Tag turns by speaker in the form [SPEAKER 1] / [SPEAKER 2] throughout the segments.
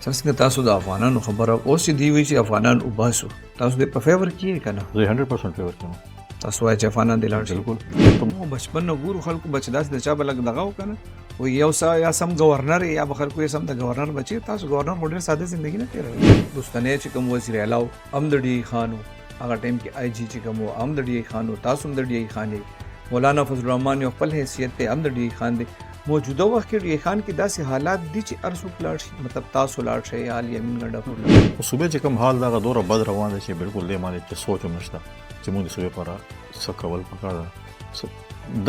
[SPEAKER 1] سره څنګه تاسو د افغانانو خبره اوس چې دی وی چې افغانان وباسو تاسو د په فیور کې کنه
[SPEAKER 2] زه 100% فیور کوم.
[SPEAKER 1] تاسو وایي چې افغانان د لاړ شي
[SPEAKER 2] بالکل.
[SPEAKER 1] نو بچپن نه ګورو خلکو بچ داس د چا بلګ دغه وکنه و یو سا یا سم گورنر یا به خلکو یې سم د گورنر بچي تاسو گورنر موډر ساده ژوندۍ نه تیروي دوستانه چې کوم وزیر اعلی امدډي خانو هغه ټیم کې آی جی چې کوم امدډي خانو تاسو امدډي خانې مولانا فضل الرحمن یو خپل حیثیت ته امدډي خان دی موجوده وخت کې ډی خان کې داسې حالات دي چې ارسو لاړ شي مطلب تاسو لاړ شي حال یمن ګډه
[SPEAKER 2] خو صوبې چې کوم حال دا دوره بد روان دي چې بالکل دې باندې چې سوچ هم نشته چې موږ د صوبې لپاره څه کول پکار ده.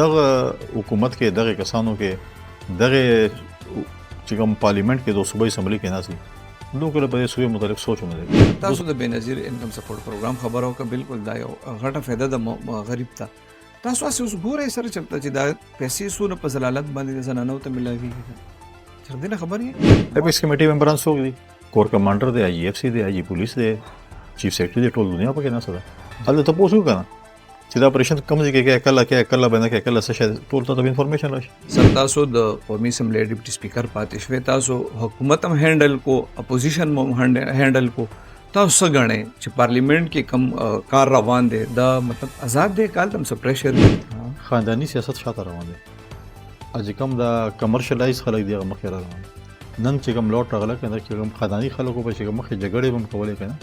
[SPEAKER 2] دغه حکومت کې دغه کسانو کې دغه چې کوم پارلیمنت کې د صوبې اسمبلی کې ناسي نو کله په صوبې متعلق سوچ هم نه دي.
[SPEAKER 1] تاسو د بنظیر انکم سپورټ پروګرام خبرو کا بالکل دا یو غټه فائدہ د غریب ته تاسو اوس ګورئ سره چلته چې دا پیسې سونه په زلالت باندې زنانو ته ملاوي تر دې خبر یې
[SPEAKER 2] د پیس کمیټي ممبران څوک دي؟ کور کمانډر دی، آی ایف سی دی، آی جی پولیس دی، چیف سیکرټری دی، ټول دنیا پکې نه سره هله ته پوښتنه کنه چې دا اپریشن کوم ځای کې کله باندې کې کله څه ټول ته انفارمیشن راشي.
[SPEAKER 1] سر تاسو د قومي اسمبلی ډیپټي سپیکر پاتې شوي تاسو حکومت هم هینډل کو اپوزیشن هم هینډل کو تاسو غنئ چې پارلیمنت کې کم کار روان دي دا مطلب آزاد دی کال تم څه پریشر
[SPEAKER 2] خاندانی سیاست شاته روان دي اځ کوم دا کمرشلایز خلک دی مخه روان نن چې کوم لوټ راغله کنه چې کوم خاندانی خلکو په چې مخه جګړې هم کولې کنه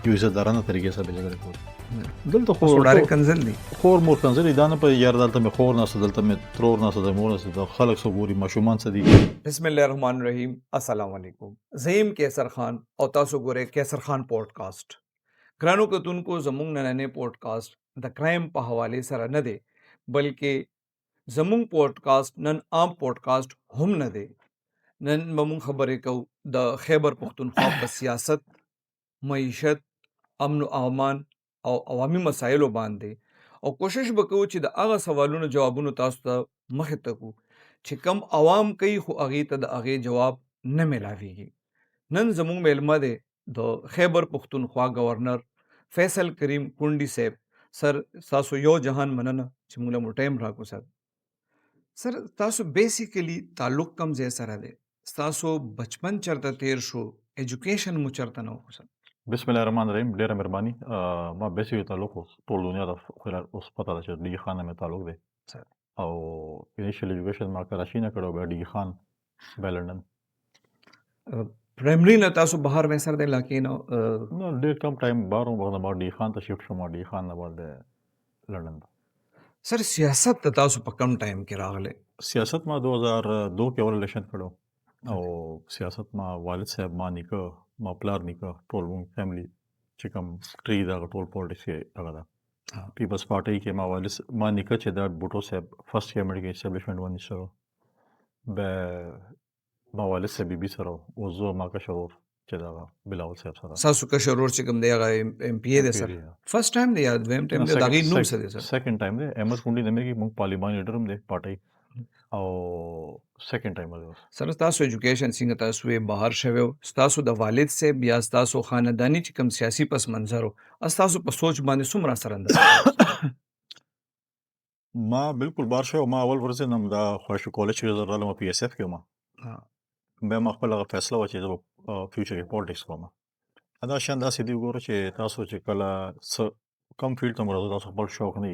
[SPEAKER 2] یو عزتدارانه طریقې سره جګړې کول دلته خو
[SPEAKER 1] ډایرک کنزل دي
[SPEAKER 2] خور مور کنزل دا نه په یار دلته مې خور نه دلته مې ترور نه د مور نه خلک سو ګوري مشومان څه دي.
[SPEAKER 1] بسم الله الرحمن الرحیم السلام علیکم زیم کیسر خان او تاسو ګوره کیسر خان پودکاسټ ګرانو کتونکو زمونږ نننې پودکاسټ د کرایم په حواله سره نه دی بلکې زمونږ پودکاسټ نن عام پودکاسټ هم نه دی نن مونږ خبرې کوو د خیبر پختونخوا په سیاست معیشت امن و امان او عوامي مسایلو باندې او کوشش وکړو چې د هغه سوالونو جوابونو تاسو ته مخې ته کو چې کم عوام کوي خو هغه ته د هغه جواب نه ملاويږي. نن زموږ میلمه دی د خیبر پختونخوا گورنر فیصل کریم کونډي صاحب. سر تاسو یو جهان مننه چې موږ له ټایم راکو سر تاسو بیسیکلی تعلق کم ځای سره دی تاسو بچپن چرته تیر شو ایجوکیشن مو چرته نه وسه.
[SPEAKER 2] بسم الله الرحمن الرحیم ډیره مهرباني ما بیسیکلی تعلق ټول دنیا د خلال اوس پته ده چې ډی خان مې تعلق دی او انیشل ایجوکیشن ما کراچي نه کړو بیا ډی خان بیا لندن
[SPEAKER 1] پرایمری نه تاسو بهر مې سره د علاقې
[SPEAKER 2] نو ډیر کم ټایم بارو بعد ما ډی خان ته شفت شوم ډی خان نه بعد لندن.
[SPEAKER 1] سر سیاست ته تاسو په کم ټایم کې راغله؟
[SPEAKER 2] سیاست ما 2002 کې اول الیکشن کړو او سیاست ما والد صاحب ما نیکه ما پلار نیکه ټول مونږ فیملی چې کوم ټری دا ټول پالیټکس کې هغه ده پیپلز پارټي کې ما والد ما نیکه چې دا بوټو صاحب فرست کیبنټ کې اسټابلیشمنت ونی سره به ما والد صاحب بي سره او زه ما کا شرور چې دا بلاول صاحب سره
[SPEAKER 1] ساسو کا شرور چې کوم دی هغه ایم پی ای ده سر فرست ټایم دی یا دویم ټایم دی دا غي نو سره سر
[SPEAKER 2] سیکنډ ټایم دی احمد کونډي د مې مونږ پارلیمان لیډر هم دی پارټي او سیکنډ ټایم دی.
[SPEAKER 1] سر تاسو ایجوکیشن څنګه تاسو یې بهر شوو تاسو د والد صاحب یا تاسو خاندانی چې کوم سیاسي پس منظر او تاسو په سوچ باندې څومره سره انداز
[SPEAKER 2] ما بالکل بار شو ما اول ورځ نم دا خوښ کالج کې زړه لمه پی ایس اف کې ما به ما خپل فیصله و چې زه فیوچر کې پالیټکس کوم دا شان دا سیدی وګوره چې تاسو چې کله کم فیلډ ته مرزه تاسو خپل شوق نه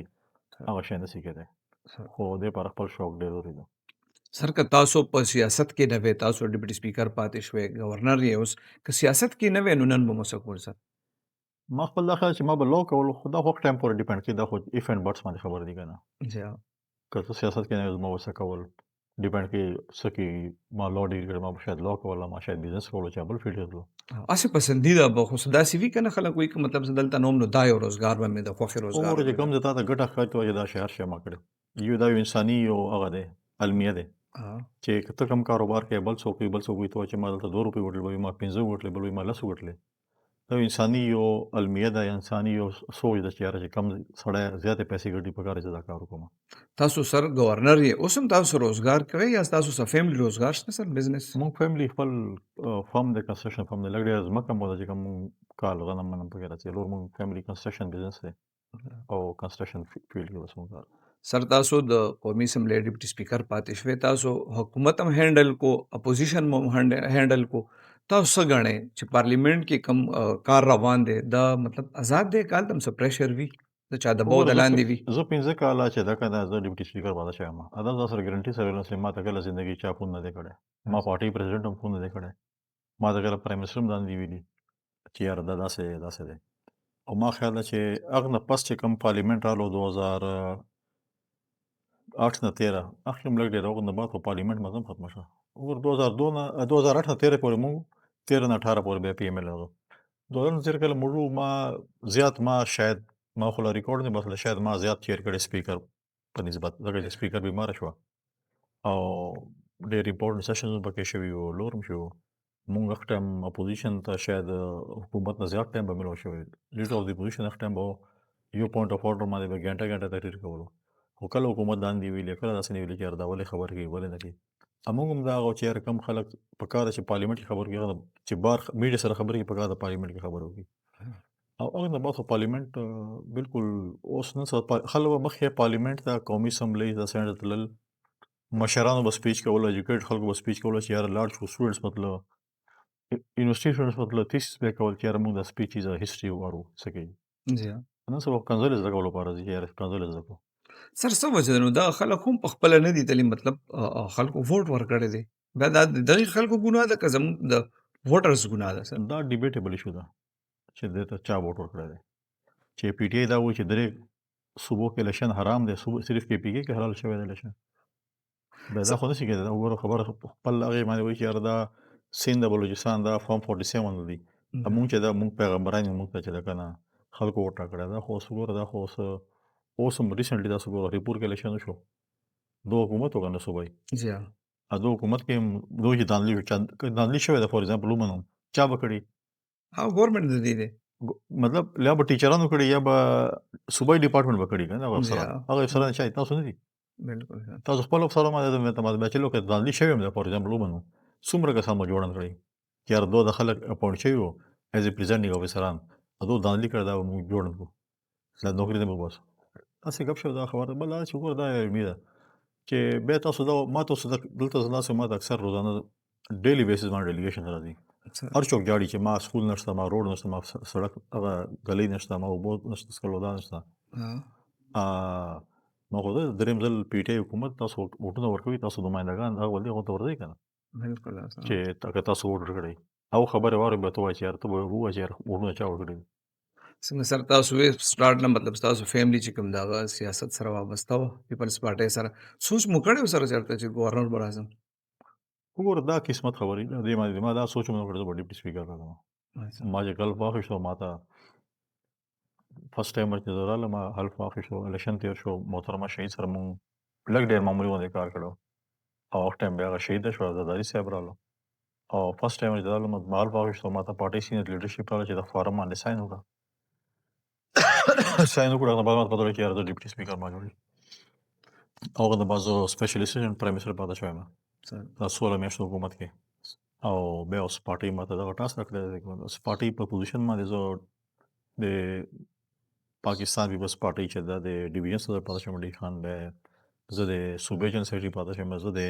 [SPEAKER 2] هغه شان نشي کېدای خو دې پر خپل شوق ډېر ضروري ده.
[SPEAKER 1] سر که تاسو په سیاست کې نه وې تاسو ډیپټي سپیکر پاتې شوي گورنر یې اوس که سیاست کې نه وې نو نن به مو څه کول سر
[SPEAKER 2] ما خپل دا خیال چې ما به لو کول خو دا خو ټایم پورې ډیپند کوي دا خو ایف اینډ بټس باندې خبر دي کنه
[SPEAKER 1] جا
[SPEAKER 2] که ته سیاست کې نه ما وسه کول ډیپند کوي څه کې ما لو ډیل کړم ما شاید لو کول ما شاید بزنس کول چې بل فیلډ ته
[SPEAKER 1] اسه پسندیده به خو صدا سی وی کنه خلک وایي مطلب دلته نوم نو دای روزګار به مې د خوخي روزګار
[SPEAKER 2] او چې کوم ځای ته ګټه خاطر وجه دا شهر شه ما کړ یو دا انساني او هغه ده علمیه ده چې کته کم کاروبار کې بل څوک وي ته چې ما دلته 2 روپۍ وټل ما 15 وټل بل ما 10 وټل دا انساني او علمیه ده انساني او سوچ د چې کم سړی زیاته پیسې ګټي په کار چې دا کار وکم.
[SPEAKER 1] تاسو سر گورنر یې اوسم تاسو روزګار کوي یا تاسو سره فیملی روزګار شته سر بزنس
[SPEAKER 2] مونږ فیملی خپل فارم د کنسترکشن فارم د لګړې از مکه مو چې کوم کال غنم منم په راځي لور مونږ فیملی کنسترکشن بزنس دی او کنسترکشن فیلډ کې وسمو
[SPEAKER 1] سر تاسو د قومي اسمبلی ډیپټي سپیکر پاتې شوي تاسو حکومت هم هینډل کو اپوزیشن هم هینډل کو تاسو څه ګڼئ چې پارلیمنت کې کوم کار روان دی دا مطلب آزاد دی که هلته هم څه پریشر وي د چا دباو
[SPEAKER 2] وګوره
[SPEAKER 1] د لاندې وي؟
[SPEAKER 2] زه 15 کاله چې ده که نه زه ډیپټي سپیکر پاته شوی یم. دا زما سره ګارنټي سرویلنس دی. ما ته کله زندګي چا فون نه دی کړی. ما پارټۍ پرزیډنټ هم فون نه دی کړی. ما ته کله پرایم منسټر هم دا نه دي ویلي چې یاره دا داسې دی داسې دی. او ما خیال ده چې هغه نه پس چې کوم پارلیمنت رالو 2008 نه 13 اخر هم لږ ډېر هغه نه بعد خو پارلیمنت مزه ختمه شوه. وګوره 2002 نه 2008 نه 13 پورې موږ 13 نه 18 پورې بیا پی ایم ایل راغلو. 2008 نه 13 کله موږ ما زیات ما شاید ما خو لا ریکارډ نه بسله شاید ما زیات چیر کړی سپیکر په نسبت ځکه چې سپیکر بیماره شوه او ډېر امپورټنټ سیشنز هم پکې شوي وو لور هم شوي وو. مونږ هغه ټایم اپوزیشن ته شاید حکومت نه زیات ټایم به میلاو شوی. لیډر اف د اپوزیشن هغه ټایم به یو پوینټ اف order باندې به ګنټه ګنټه تقریر کولو. خو کله حکومت دا نه دي ویلي کله داسې نه ویلي چې یاره دا ولې خبرې کوي ولې نه کوي. موږ هم دا هغه چې یاره کم خلک په کار ده چې پارلیمنت کې خبرې کوي هغه چې بار میډیا سره خبرې کوي په کار د پارلیمنت کې خبرې وکړي. او هغه نه بعد خو پارلیمنت بالکل اوس نن سبا خلک به مخکې پارلیمنت ته قومي اسمبلی ته سینټ ته تلل مشرانو به سپیچ کولو ایجوکیټډ خلکو به سپیچ کولو چې یاره لاړ شو سټوډنټس مطلب یونیورسيټي سټوډنټس مطلب تھیسس به کول چې یاره موږ د سپیچ از هیستوري وارو څه کوي.
[SPEAKER 1] جی
[SPEAKER 2] نن سبا کنځلې زده کولو لپاره ځي چې یاره کنځلې زده کړو.
[SPEAKER 1] سر څه وجه ده نو دا خلک هم په خپله نه دي تللي مطلب خلکو ووټ ورکړی دی بیا دا د دغې خلکو ګناه ده که زموږ د ووټرز ګناه ده سر؟
[SPEAKER 2] دا ډیبیټیبل ایشو ده چې دې ته چا ووټ ورکړی دی. چې پی ټی آی دا وایي چې درې صوبو کې الیکشن حرام دی صرف کې پی کې کې حلال شوی دی الیکشن. بیا دا خو نشي کېدای. دا وګوره خبره خپل هغې باندې وایي چې یاره دا سیند د بلوچستان دا فارم 47 دی. مونږ چې دا مونږ پیغمبران یو مونږ ته چې ده که نه خلکو ووټ راکړی دا خو اوس وګوره دا خو اوس هم ریسنټلي داسې وګوره هریپور کې الیکشن وشو دو حکومت وکړه نه صوبایي
[SPEAKER 1] جی
[SPEAKER 2] دو حکومت کې هم دوی چې دانلي دانلي شوی ده فار ایگزامپل ومنم چا به کړي
[SPEAKER 1] ها ګورنمنټ د دې دی
[SPEAKER 2] مطلب یا به ټیچرانو کړي یا به صوبایي ډپارټمنټ به کړي که نه هغه افسران هغه افسران چا تاسو نه دي
[SPEAKER 1] بالکل سر
[SPEAKER 2] تاسو خپل افسران باندې اعتماد بیا چې لو که دانلي شوی هم ده فار ایگزامپل ومنو څومره کسان به جوړن کړي چې یاره دوه د خلک اپاونټ شوي وو ایز ا پریزنټینګ افسران دو دانلي کړه دا به موږ جوړن کړو دا نوکري نه به باسو داسې ګپ شپ دا خبره بل دا چې وګوره دا علمي ده چې بیا تاسو دا ما تاسو دلته داسې ما ته اکثر روزانه ډیلی بیسس باندې ډیلیګیشن راځي هر څوک جاړي چې ما سکول نشته ما روډ نشته ما سړک هغه ګلۍ نشته ما اوبه نشته څښلو دا نشته نو خو زه درېیم ځل پی ټی آی حکومت تاسو ووټونه ورکوي تاسو نمایندګان هغه ولې هغو ته ورځئ که نه
[SPEAKER 1] بالکل سر
[SPEAKER 2] چې که تاسو ووټ ورکړئ او خبرې واورئ بیا ته ووایې چې یاره ته به ووایې چې یاره ووټونه چا ورکړي دي.
[SPEAKER 1] څنګه سر تاسو وی سٹارټ نه مطلب تاسو فیملی چې کوم دغه سیاست سره وابسته وه پیپلز پارټۍ سره سوچ مو کړی و سره چېرته چې ګورنر به راځم؟
[SPEAKER 2] وګوره دا قسمت خبرې ده دې باندې ما دا سوچ هم نه کړی زه به ډیپټي سپیکر راځم. ما چې ګلف واخیستو ما ته فرست ټایمر چې زه رالم ما حلف واخیستو الیکشن تېر شو محترمه شهید سره مونږ لږ ډېر معمولي غوندې کار کړی او هغه ټایم بیا هغه شهیده شوه زرداري صاحب رالو او فرست ټایمر چې رالم ما حلف واخیستو ما ته پارټۍ سینیئر لیډرشپ راغله چې د فارم باندې ساین وکړه ساین وکړو هغه نه بعد ما ته پته ولګېد چې یاره زه ډیپټي سپیکر ما جوړي او هغه نه بعد زه سپیشل اسسټنټ پرایم منسټر پاته شوی یم دا 16 میاشتو حکومت کې او بیا اوس پارټۍ ما ته دغه ټاسک راکړی دی اوس پارټۍ په پوزیشن باندې زه د پاکستان پیپلز پارټۍ چې ده د ډیویژن صدر پاته شوم ډي خان بیا زه د صوبې جنرل سیکرټري پاته شوم زه د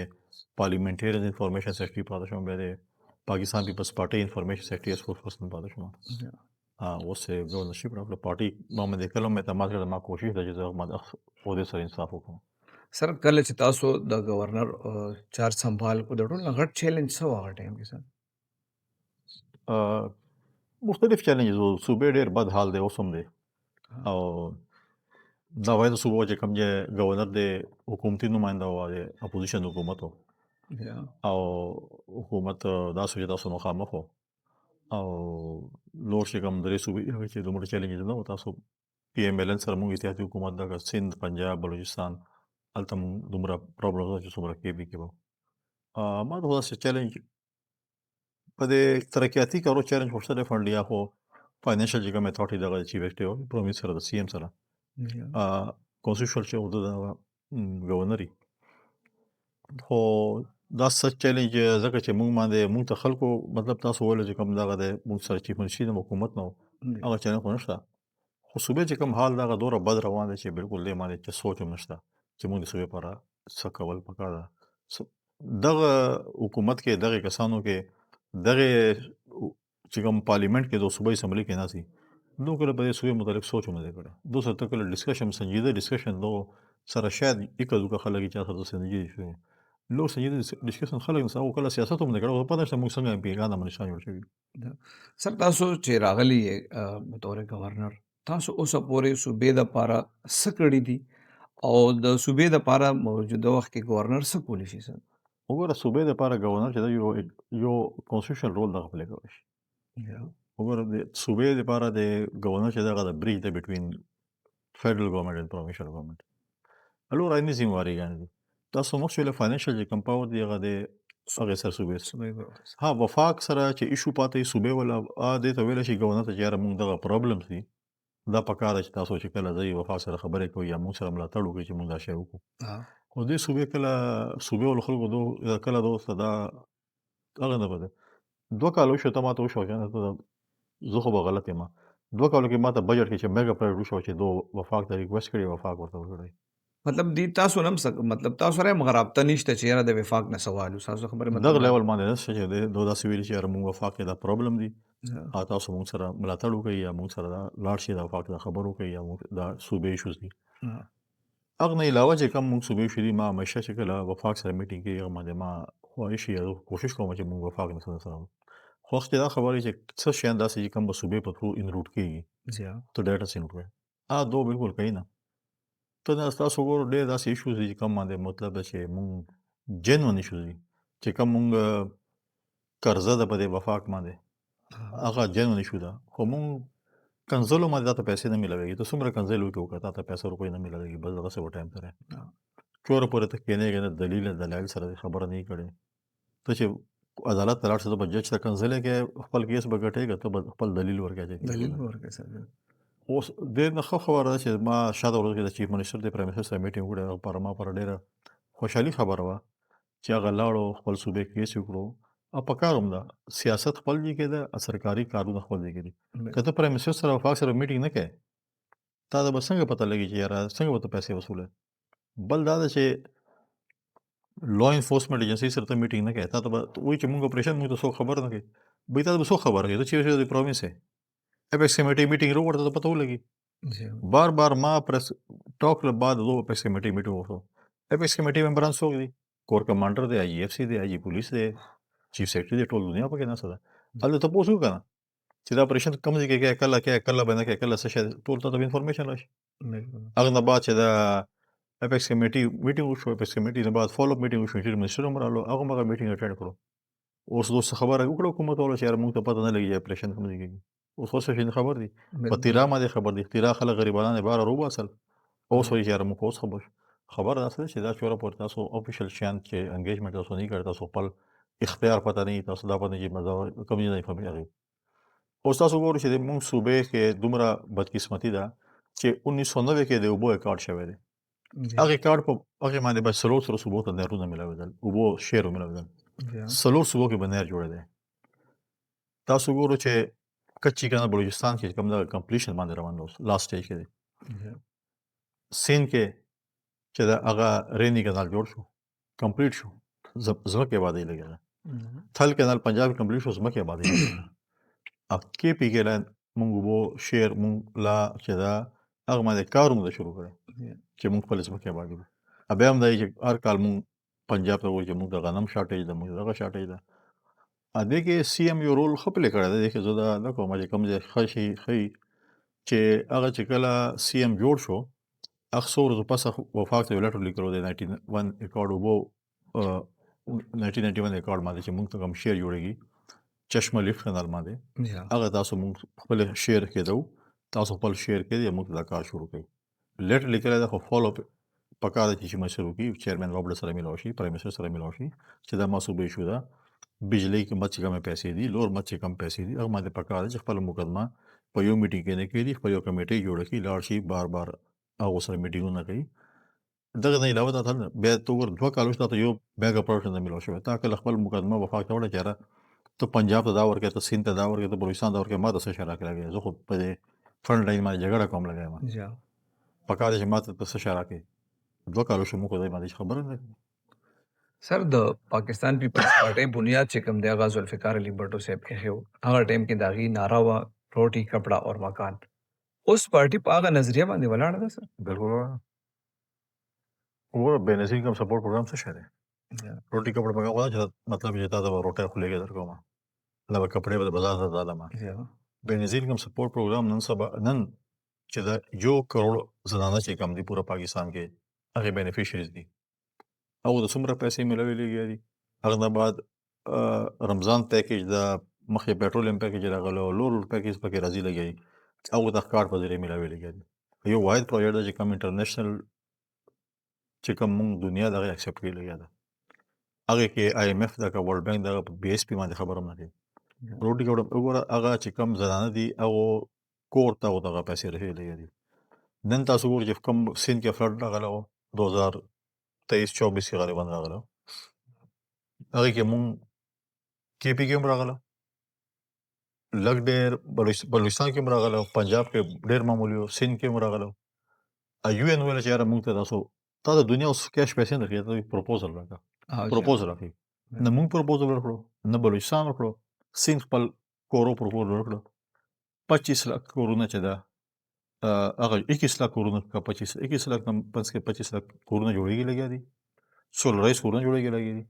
[SPEAKER 2] پارلیمنټریان انفارمیشن سیکرټري پاته شوم بیا د پاکستان پیپلز پارټۍ انفارمیشن سیکرټري اسپورټ پرسن پاته شوم اوس یې گورنرشپ راکړه پارټۍ ما باندې کله هم اعتماد کړی ما کوشش ده چې زه عهدې سره انصاف وکړم.
[SPEAKER 1] سر کله چې تاسو د گورنر چارج سنبال کو د ټول نه غټ چیلنج څه و هغه ټایم کې سر؟
[SPEAKER 2] مختلف چیلنجز و صوبې ډېر بد حال دی اوس هم دی او دا وایي د صوبو چې کوم ځای گورنر د حکومتي نماینده و د اپوزیشن حکومت و او حکومت داسې چې تاسو مخامخ و او نور چې کوم درې صوبې هغه چې دومره چیلنجز نه و تاسو پی ایم ایل ان سره مونږ اتحادي حکومت دغه سند پنجاب بلوچستان هلته مونږ دومره پرابلم و چې څومره کې بي کې به ما ته خو داسې چیلنج په دې ترقیاتي کارو چیلنج خو شته ډیفرنټلی یا خو فاینانشل چې کوم اتھارټي دغه چیف ایگزیکټیو پرومینس سره د سی ایم سره کانسټیټیوشنل چې عہده ده ګورنري خو دا سچ چیلنج ځکه چې مونږ باندې مونږ ته خلکو مطلب تاسو ویل چې کوم دغه د مونږ سره چیف منشي د حکومت نه هغه چیلنج خو نشته خو صوبې چې کوم حال دغه دومره بد روان دی چې بالکل دې باندې چې سوچ هم نشته چې مونږ د صوبې لپاره څه کول پکار ده دغه حکومت کې دغه کسانو کې دغه چې کوم پارلیمنت کې د صوبایي اسمبلی کې ناسي نو کله په دې صوبې متعلق سوچ هم نه دی کړی دو سره کله ډسکشن سنجیده ډسکشن دو سره شاید یک دوه خلک چې تاسو سنجیده شوی لو سنجیده ډسکشن خلک نو کله سیاست هم نه کړو په پدې موږ څنګه پیغام منشان جوړ شوی
[SPEAKER 1] سر تاسو چې راغلی بطور گورنر تاسو اوسه پورې صوبې د پاره څه کړي دي او د صوبې د پاره موجوده وخت کې گورنر څه کولی شي سر
[SPEAKER 2] وګوره صوبې لپاره ګورنر چې دی یو کانسټیټیوشنل رول دغه پلی کوي شي وګوره د صوبې لپاره د ګورنر چې دغه د بریج دی بټوین فدرل ګورنمنت اند پروینشل ګورنمنت الو راځي ذمہواری غاندي تاسو مخ شوله فاینانشل چې کمپاور دی هغه د هغه سر صوبې ها وفاق سره چې ایشو پاتې صوبې ولا د ته ویل شي ګورنر ته چې موږ دغه پرابلم دي دا پکاره چې تاسو چې کله ځي وفاق سره خبرې کوي یا موږ سره ملاتړ وکړي چې موږ دا شی وکړو خو دې صوبې کله صوبې ول خلکو دو کله دوست دا هغه نه بده دوه کالو شو ته ماته وشو کنه زه خو به غلط یم دوه کالو کې ماته بجټ کې چې میگا پروجیکټ وشو چې دو وفاق ته ریکوست کړی وفاق ورته وکړی
[SPEAKER 1] مطلب دی تاسو نم مطلب تاسو سره مغرابطه نشته چې یاره د وفاق نه سوال تاسو خبره مطلب
[SPEAKER 2] دغه لیول باندې نه چې د دوه داسې ویل چې موږ وفاق کې دا پرابلم دي تاسو موږ سره ملاتړ وکړي یا موږ سره لاړ شي دا وفاق دا خبرو کوي یا موږ دا صوبې ایشوز دي هغه نه علاوه چې کوم موږ صوبې شې دي ما همیشه چې کله وفاق سره میټینګ کې هغه باندې ما خواهش یا کوشش کوم چې موږ وفاق نه سره خو وخت دا خبرې چې څه شي انداسې چې کوم صوبې په ټرو ان روټ کېږي ته ډاټا سینټ وي دو بالکل کوي نه ته دا تاسو ګورو ډېر داسې ایشوز دي چې کوم باندې مطلب چې موږ جنون ایشوز دي چې کوم موږ قرضه ده په دې وفاق باندې هغه جنون ایشو ده خو موږ کنزلو باندې ته پیسې نه ملوي ته څومره کنزل وکړو ته پیسې روپۍ نه ملوي بس دغه څه ټایم تر چور پورې ته کېنه کنه دلیل سره خبره نه کړي ته چې عدالت تلاړ څه په جج ته کنزل کې خپل کیس بغټېږي ته خپل دلیل ورکړي اوس د نه خبره ده چې ما شاده ورځ کې د چیف منسٹر د پرایم منسٹر سره میټینګ وکړه پر ما پر ډیره خوشحالي خبره وه چې هغه لاړو خپل صوبې کیس وکړو او په کار هم ده سیاست خپل دی کې ده سرکاري کارونه خپل دی کې که ته پرایم منسٹر سره وفاق سره میټینګ نه کوې تا ته به څنګه پته لګي چې یاره څنګه به ته پیسې وصوله بل دا ده چې لا انفورسمنټ ایجنسی سره ته میټینګ نه کوې تا ته به وایي چې موږ اپریشن موږ ته څوک خبر نه کوي بهي تا ته به څوک خبر کوي ته چیرې د پروینس یې اپیکس کمیټې میټینګ وروړه ته پته ولګي بار ما پرس ټاک له بعد دو اپیکس کمیټې میټینګ وکړو اپیکس کمیټې ممبران څوک دي کور کمانډر دی آی ایف سی دی آی پولیس دی چیف سیکرټری دی ټول دنیا پکې نه سره هلته تاسو کنه چې دا اپریشن کوم ځای کې کله باندې کې کله څه شي ټول ته انفارمیشن راشي هغه نه بعد چې دا اپیکس کمیټې میټینګ وشو اپیکس کمیټې نه بعد فالو اپ میټینګ وشو چې منسټر عمرالو هغه مګه میټینګ اټینډ کړو اوس دوست خبره وکړو کومه ټول چې موږ ته پته نه لګي اپریشن کوم ځای کې اوس څه شي خبر دي په تیرا باندې خبر دي تیرا خلک غریبانه نه بار روبا اصل اوس وایي چې موږ اوس خبر راځي چې دا چوره پر تاسو افیشل شان چې انګیجمنت تاسو نه کړی تاسو خپل اختیار پته نه تاسو دا باندې چې مزه کمی نه فهمي اوس تاسو ګورئ چې موږ صوبې کې دومره بدقسمتي ده چې 1990 کې د اوبو کارت شوی دی هغه کارت په هغه باندې به سلو سره صوبو ته نهرونه ملاوي اوبو شیر ملاوي سلو صوبو کې بنیر جوړ دی تاسو ګورئ چې کچی کنه بلوچستان کې کوم دا کمپلیشن باندې روان اوس لاست سټیج کې دی سین کې چې دا هغه رینی کانال جوړ شو کمپلیټ شو زمکه آبادی لګیږي تھل کانال پنجاب کمپلیټ شو زمکه آبادی لګیږي اب کې پی کې لاین مونږ وو شیر مونږ لا چې دا هغه باندې کاروم د شروع کړي چې مونږ په زمکه آبادی اب هم دا چې هر کال مونږ پنجاب ته وایي چې مونږ د غنم شارټیج ده مونږ دغه شارټیج ده ا دې کې سی ام یو رول خپل کړی دی چې زه دا نه کوم چې کوم ځای خشي چې هغه چې کله سی ام جوړ شو اخسور د پاسه وفاق ته ویلټر لیکلو دی 91 ریکارډ وو 1991 ریکارډ باندې چې موږ ته کوم شیر جوړیږي چشمه لیفت کانال باندې هغه تاسو موږ خپل شیر کېدو تاسو خپل شیر کې موږ دا کار شروع کړو لیټر لیکل دا خو فالو پکاره چې مشرو کې چیرمن رابرټ سره ملاوي شي پرایم منسٹر سره ملاوي شي چې دا مسوبې شو دا بجلی کې مچ کم پیسې دي لور مچ کم پیسې دي هغه باندې پکاره چې خپل مقدمه په یو میټینګ کې نه کېږي خپل یو کمیټه جوړه کړي لاړ شي بار هغه سره میټینګونه کوي دغه نه علاوه ته بیا تو ور دوه کالو شته یو بیگ اپروچ نه ملو شو تا کله خپل مقدمه وفاق ته وړه چاره ته پنجاب ته دا ورکه ته سین ته دا ورکه ته بلوچستان دا ورکه ما د څه شراک لګي زه خو په فرند لاین باندې جګړه کوم لګایم پکاره چې ماته څه شراک دوه کالو شو موږ دای باندې خبره نه
[SPEAKER 1] سر د پاکستان پیپلز پارټۍ بنیاد چې کوم دی هغه ذوالفقار علي بټو صاحب ایښی و. هغه ټایم کې د هغې نعره وه روټي کپڑا اور مکان. اوس پارټي په هغه نظریه باندې ولاړه ده سر.
[SPEAKER 2] بالکل وګوره بېنظیر انکم سپورټ پروګرام څه شی دی؟ روټي کپړه مکان خو دا چې مطلب چې تا ته به روټۍ خولې کې درکومه لا به کپړې به د بازار ته رالمه. بېنظیر انکم سپورټ پروګرام نن چې د 1 کروڑ زنانه چې کم دي پوره پاکستان کې هغې بینیفیشریز دي. هغو ته څومره پیسې میلاویږي دي. هغه نه بعد رمضان پیکیج د مخکې پیټرولیم پیکیج راغلی او لور پیکیج پکې راځي لګي هغو ته ښکار په ذریعه میلاویږي دي. یو واحد پروجیکټ دی چې کوم انټرنیشنل چې کوم مونږ دنیا دغه اکسپټ کړي لګیا ده. هغې کې IMF دغه ورلډ بینک دغه BSP باندې خبره هم نه کوي. روټي کپړه وګوره هغه چې کوم زنانه دي هغو کور ته دغه پیسې رسېدلې لګیا دي. نن تاسو ګورئ چې کوم سیند کې فلډ راغلی و 2023-24 کې غالبا راغلی و هغې کې مونږ KP کې هم راغلی لږ ډېر بلوچستان کې هم راغلی و پنجاب کې ډېر معمولي و سیند کې هم راغلی و UN ویله چې یاره مونږ ته تا د دنیا اوس کیش پیسې نه راکوي ته پروپوزل راکړه پروپوزل راکوي نه مونږ پروپوزل ورکړو نه بلوچستان ورکړو سیند خپل کورو پروپوزل ورکړو 25 लाख کورونه چې ده هغه 21 लाख کورونه کا 21 लाख نه پس کې 25 लाख کورونه جوړېږي لګیا دي سولرایز کورونه جوړېږي لګیا دي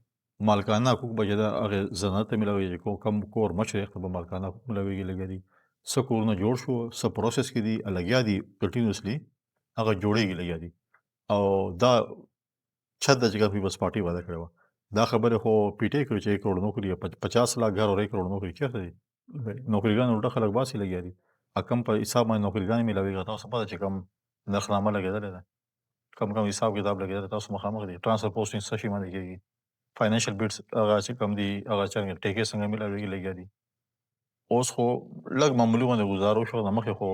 [SPEAKER 2] مالکانه حقوق به چې ده هغې زنانه ته میلاویږي چې کم کور مشر یې به مالکانه حقوق میلاویږي لګیا دي څه کورونه جوړ شو څه پروسس کې دي لګیا دي کنټینیوسلی هغه جوړېږي لګیا دي او دا छत د جګر پیپلز پارټي وعده کړې وه دا خبرې خو پیټۍ کړې چې 1 کروڑ نوکري 50 लाख घर और 1 کروڑ نوکري چېرته دي نوکریګان الټه خلک باسي لګیا دي کم په حساب باندې نوکریګان میلاویږي تاسو پته چې کم نرخنامه لګېدلې ده کم حساب کتاب لګېدلی تاسو مخامخ دي ټرانسفر پوسټینګ څه شي باندې کېږي فاینانشل بیډز هغه چې کم دي هغه څنګه ټیکې څنګه میلاویږي لګیا دي اوس خو لږ معمولي باندې ګزارو شو نه مخکې خو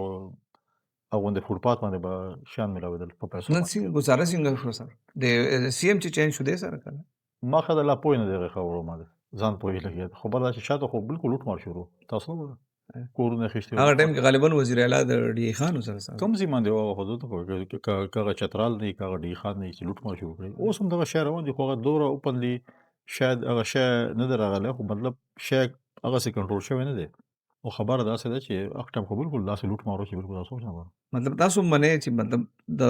[SPEAKER 2] هغوندې فوټپات باندې به شیان میلاوېدل په پیسو
[SPEAKER 1] نن څنګه ګزاره څنګه شو سر د CM چې چینج شو دی سر کله
[SPEAKER 2] ما ښه د لا پوه نه دی هغې خبرو باندې ځان پوهې لګیا دی خو بل دا چې شاته خو بالکل لوټ مار شروع تاسو وګوره کورونه اخیستي
[SPEAKER 1] هغه ټایم کې غالبا وزیر اعلی د ډي خان سره سره
[SPEAKER 2] کوم ځای باندې هغه خو دلته کاغه چترال دی کاغه ډي خان دی چې لوټ مار شروع کړي اوس هم دغه شی روان دي خو هغه دوره اوپنلی شاید هغه شی نه دی راغلی خو مطلب شی هغسې کنټرول شوی نه دی او خبره داسې ده چې هغه ټایم خو بالکل داسې لوټ مار و چې بالکل تاسو نه غواړم
[SPEAKER 1] مطلب تاسو منئ چې مطلب د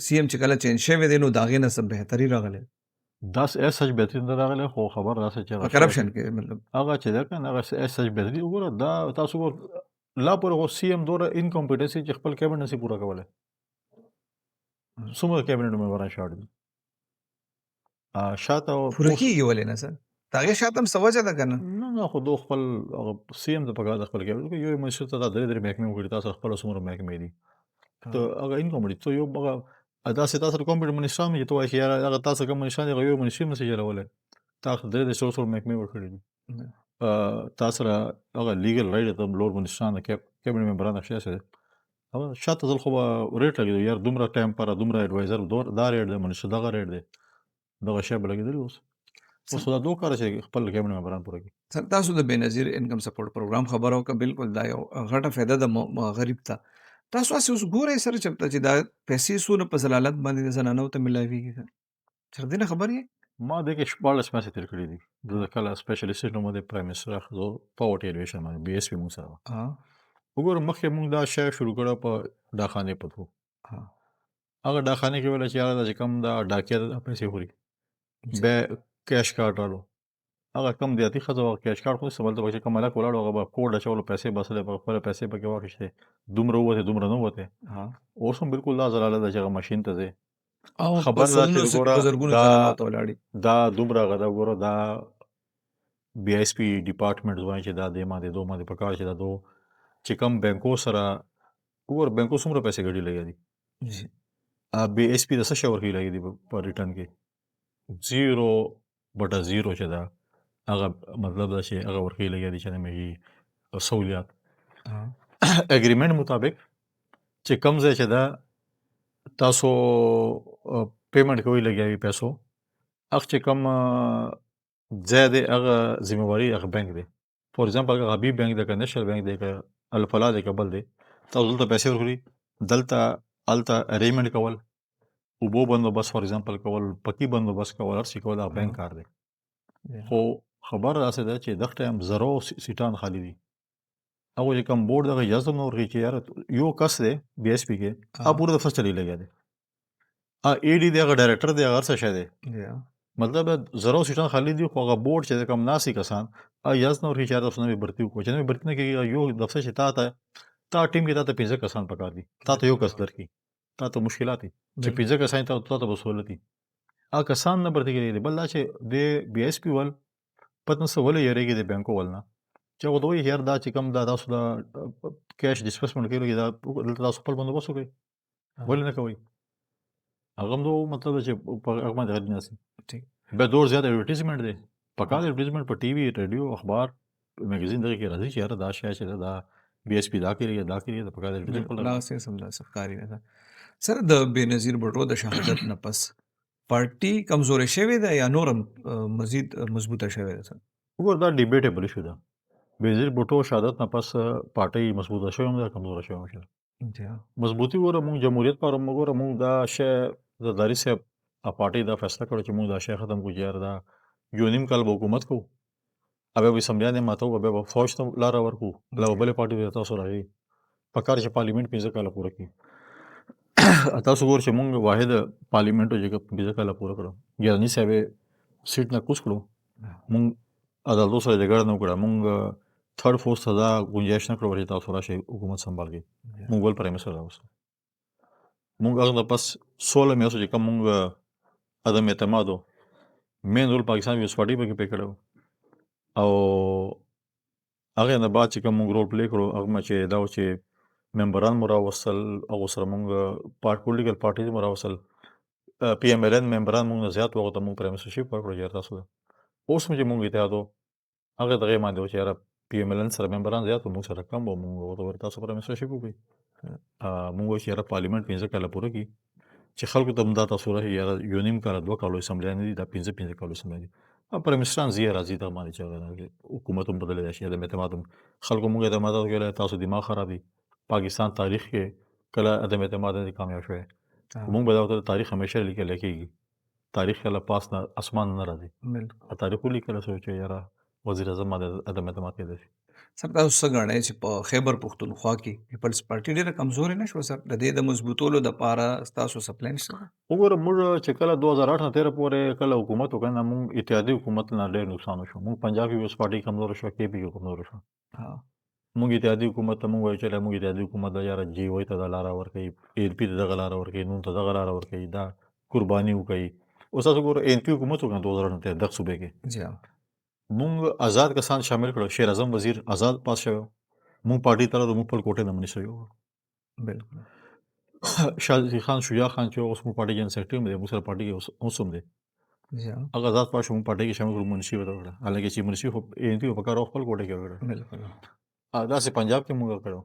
[SPEAKER 1] CM چې کله چینج شوی دی نو د هغې نه څه بهتري راغلی
[SPEAKER 2] داسې سچ بهترین نه راغلی خو خبر داسې چې
[SPEAKER 1] په کرپشن کې مطلب
[SPEAKER 2] هغه چې ده که نه هغه سچ بهترین وګوره دا تاسو ګور لا پورې خو CM دوره انکمپیټنسي چې خپل کیبنټ نشي پوره کولی څومره کیبنټ ممبران شاړ دي شاته
[SPEAKER 1] پوره کېږي ولې نه سر د هغې شاته هم څه وجه ده که نه
[SPEAKER 2] نه خو دو خپل CM ته پکار د خپل کیبنټ یو منشور ته دا درې محکمې وکړي تاسو خپله څومره محکمې دي ته هغه انکمپټ ته یو هغه داسې تاسو کومپټ منشران چې ته وایې چې یاره هغه تاسو کوم منشران هغه یو منشر نشي چلولی تاسو درې د څو محکمې ورکړي دي تاسو سره هغه لیګل رایټ ته لوړ منشران کیبنټ ممبران اخیستی دی هغه شاته ځل خو به ریټ لګېدو یار دومره ټایم پره دومره ایډوایزر دا ریټ دی منشر دغه ریټ دی دغه شی به لګېدلي اوس خو دا دوه کاره چې خپل کیبنټ ممبران پوره کړي
[SPEAKER 1] سر تاسو د بېنظیر انکم سپورټ پروګرام خبره وکړه بالکل دا یو غټه فایده ده غریب ته تاسو هسې اوس ګورئ سره چې دا پیسې څونه په ضلالت باندې د زنانو ته میلاویږي سر دې نه خبر یې
[SPEAKER 2] ما دې کې 14 میاشتې تېر کړي دي زه د کله سپیشلیسټ نوم د پرایم منسټر اخذو پاورټي ایلیویشن باندې BSP مونږ سره وګوره مخکې مونږ دا شی شروع کړی په ډاکخانې په تھرو هغه ډاکخانې کې ویله چې یاره دا چې کوم دا ډاکیا دا پیسې خوري بیا کیش کارډ رالو هغه کم دیاتي ښځه وه کیش کارډ خو نشته بلته پکې کوم هلک ولاړ و هغه به کوډ اچولو پیسې باسلې په خپله پیسې پکې واخیستې دومره ووتې دومره نه ووتې اوس هم بالکل دا ضلاله ده چې هغه ماشین ته ځې خبر دا چې وګوره دا دومره هغه ده وګوره دا BSP ډپارټمنټ وایي چې دا دې باندې دو باندې پکار چې دا دو چې کم بینکو سره وګوره بینکو څومره پیسې ګډي لګیا دي BSP د څه شی ورکوي لګیا دي په ریټرن کې 0/0 چې ده هغه مطلب دا چې هغه ورکوي لګیا دي چې نمیږي سہولیات اګریمنټ مطابق چې کم ځای چې ده تاسو پیمنټ کوئ لګیا وي پیسو هغه چې کم ځای دی هغه ذمہواري هغه بینک دی فور ایگزامپل هغه حبیب بینک دی که نیشنل بینک دی که الفلاح دی که بل دی تاسو دلته پیسې ورکړي دلته هلته ارینجمنټ کول اوبو بندوبست فار ایگزامپل کول، پکي بندوبست کول، هر څه کول هغه بینک کار دی. خو خبره داسې ده چې دغه ټایم زرو سیټان خالي دي. هغه چې کوم بورډ دغه اجازه نه ورکوي چې یاره یو کس دی بي ایس پي کې هغه پوره دفتر چلی لګیا دی. اي ډي دی، هغه ډایرکټر دی، هغه هر څه شی دی. مطلب زرو سیټان خالي دي، خو هغه بورډ چې کوم ناسي کسان اجازه نه ورکوي چې یاره تاسو نوې بھرتي وکړو. چې نوې بھرتي نه کېږي، یو دفتر چې تا ټیم کې تا ته 15 کسان پکار دي، تا ته یو کس درکړي، تا ته مشکلات دي چې 15 کسان تا ته به سهولت دي. هغه کسان نه بھرتي کېږي. بل دا چې د بي ایس پي ول پته نه څه ولې یېرېږي د بینکو ول نه، چې هغه ته وایي یار دا چې کوم دا تاسو دا کیش ډسبرسمنټ کوي دا دلته تاسو خپل بندوبست وکړئ، ولې نه کوئ؟ هغه هم نو مطلب چې په هغه باندې غلط نه سي. بیا ډېر زیات ایډورټیزمنټ دی، پکار ایډورټیزمنټ په ټي وي، ریډیو، اخبار، میګزین دغه کې راځي چې یاره دا شی چې دا بي ایس پي دا کوي، دا کوي، د پکار ایډورټیزمنټ
[SPEAKER 1] لا سمدا سفکاری نه ده. سره د بېنظیر بټو د شهادت نه پس پارټي کمزورې شوې ده یا نورم مزید مضبوطه شوې ده؟ سر
[SPEAKER 2] وګوره دا ډیبیټیبل ایشو ده. بېنظیر بټو شهادت نه پس پارټۍ مضبوطه شوې هم ده، کمزوره شوې هم ده. مضبوطي ګوره مونږ جمهوریت پر وګوره مونږ دا شی زرداري صاحب پارټۍ دا فیصله کړې چې مونږ دا شی ختم کړو چې یاره دا یو نیم کال به حکومت کوو، بیا به اسمبلیانې ماتوو، بیا به فوج ته لاره ورکړو، بیا به بلې پارټۍ ته تاسو راغئ. پکار چې پارلیمنټ 15 کاله پوره کړي. تاسو ګورئ چې مونږ واحد پارلیمنټ و چې 15 کاله پوره کړو، ګیلاني صاحب یې سیټ نه کوز کړو، مونږ عدالتو سره جګړه نه وکړه، مونږ تھرډ فورس ته دا گنجایش نه کړو چې تاسو راشئ حکومت سنبال کړئ. مونږ بل پرایم منسټر راوستو. مونږ هغه نه پس 16 میاشتو چې کوم مونږ عدم اعتماد مین رول پاکستان پیپلز پارټي پکې پلی کړی او هغې نه بعد چې کوم مونږ رول پلی کړو هغه چې دا و چې ممبران مو راوستل، هغو سره مونږ پولیټیکل پارټیز مو راوستل، پی ایم ایل این ممبران مونږ نه زیات و، هغو ته مونږ پرایم منسټرشپ ورکړو چې یاره تاسو اوس هم چې مونږ اتحاد و هغې دغې باندې و چې یاره پی ایم ایل این سره ممبران زیات و، مونږ سره کم و، مونږ هغو ته وویل تاسو پرایم منسټرشپ وکړئ. مونږ وایو چې یاره پارلیمنټ 15 کاله پوره کړي چې خلکو ته هم دا تاسو راشي یاره یو نیم کاله 2 کالو اسمبلیانې دي، دا 15 کالو اسمبلیانې دي. پرایم منسټران ځي راځي دغه باندې چې هغه حکومت هم بدلېدای شي، عدم اعتماد هم خلکو مونږ اعتماد وکړی، تاسو دماغ خراب دي. پاکستان تاریخ کې کله عدم اعتماد نه دی کامیاب شوی. مونږ به دا ورته تاریخ همیشه لیکلی کېږي، تاریخ کله پاس نه اسمان نه راځي. تاریخ ولیکلی شوی چې یاره وزیر اعظم باندې عدم اعتماد کېدای شي.
[SPEAKER 1] سر تاسو څه ګڼئ چې په خیبر پښتونخوا کې پیپلز پارټي ډېره کمزورې نه شوه سر؟ د دې د مضبوطولو دپاره ستاسو څه پلان شته؟
[SPEAKER 2] وګوره مونږ چې کله 2008 نه تېره پورې کله حکومت وکړ نه مونږ اتحادي حکومت نه ډېر نقصان وشو. مونږ پنجاب پیپلز پارټي کمزوره شوه، کې پي کې کمزوره شوه. مونږ اتحادي حکومت ته مونږ وایو چې مونږ اتحادي حکومت د یاره جی وای ته دا لاره ورکوي، ان پي ته دغه لاره ورکوي، نون ته دغه لاره ورکوي، دا قرباني وکوي. اوس تاسو ګوره ان پي حکومت وکړه 2008 نه تېره دغه صوبې کې مونږ آزاد کسان شامل کړو. شیر اعظم وزیر آزاد پاس شوی، مونږ پارټي ته مونږ خپل کوټې نه منې شوي.
[SPEAKER 1] بالکل
[SPEAKER 2] شاه خان شجاع خان چې اوس مونږ پارټي جنرال سیکرټري هم دی، مونږ سره پارټي کې اوس هم دی، هغه آزاد پاس شو، مونږ پارټي کې شامل کړو، منشي ورته وکړه. حالانکه چې منشي خو ان پي په کار خپل کوټې کې وکړه.
[SPEAKER 1] بالکل
[SPEAKER 2] داسې پنجاب کې مونږ کړو.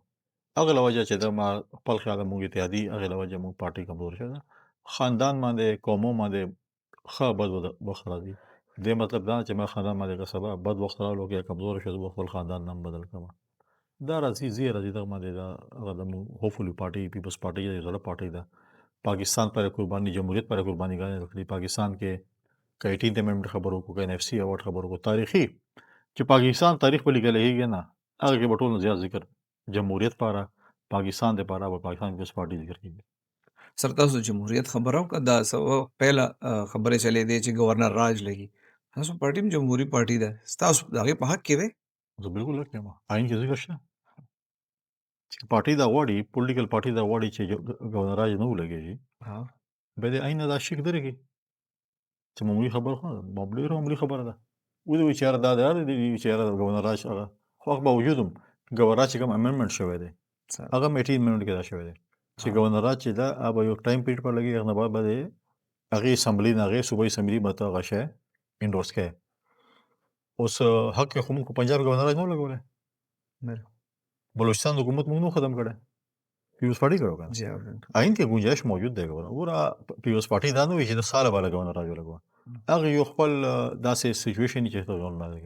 [SPEAKER 2] هغه له وجه چې د ما خپل خیال مونږ اتحادي هغې له وجه مونږ پارټي کمزوره شوې ده. خاندان باندې قومو باندې ښه بد وخت راځي. دې مطلب دا چې ما خاندان باندې که سبا بد وخت راغلو کې کمزوره شو، زه خپل خاندان نام بدل کړم. دا راځي ځي راځي دغه باندې دا هغه د هوپفولي پارټي پیپلز پارټي د زړه پارټي ده. پاکستان پر قرباني، جمهوریت پر قربانیګانې ورکړي. پاکستان کې که 18 امندمنټ خبرو وکړو، که NFC اوارډ خبرو وکړو، تاریخي چې پاکستان تاریخ به لیکلی کېږي نه هغه کې به ټول نه زیات ذکر جمهوریت پاره، پاکستان دپاره به پاکستان پیپلز پارټي ذکر کېږي.
[SPEAKER 1] سر تاسو د جمهوریت خبره وکړه، دا پهله خبرې چلې دی چې گورنر راج لګي. تاسو پارټي هم جمهوري پارټي ده، ستاسو د هغې په حق کې دی؟
[SPEAKER 2] زه بالکل حق یم، آئین کې ذکر شته چې پارټي دا غواړي، پولیټیکل پارټي دا غواړي چې ګورنر راج نه ولګېږي، بیا د آئین نه دا شیک درکړي چې معمولي خبره خو نه ده، ډېره معمولي خبره ده. ودوایي چې یاره دا چې یاره ګورنر راج هغه خو هغه باوجود هم ګورنر راج چې کوم امندمنټ شوی دی هغه هم 18 امندمنټ کې دا شوی دی چې ګورنر راج چې دا هغه به یو ټایم پیریډ پر لګي، هغه نه بعد به د هغې اسمبلي نه هغې صوبایي اسمبلي به ته هغه شی انډورس کوې. اوس حق یې خو موږ په پنجاب ګورنر راج نه لګولی، بلوچستان حکومت موږ نه ختم کړی، پیپلز پارټي کړی که نه. آئین کې گنجایش موجود دی. ګوره پیپلز پارټي دا نه وایي چې د ساله به له ګورنر راج ولګوه، هغه یو خپل داسې سچویشن چې ته ګورنر راج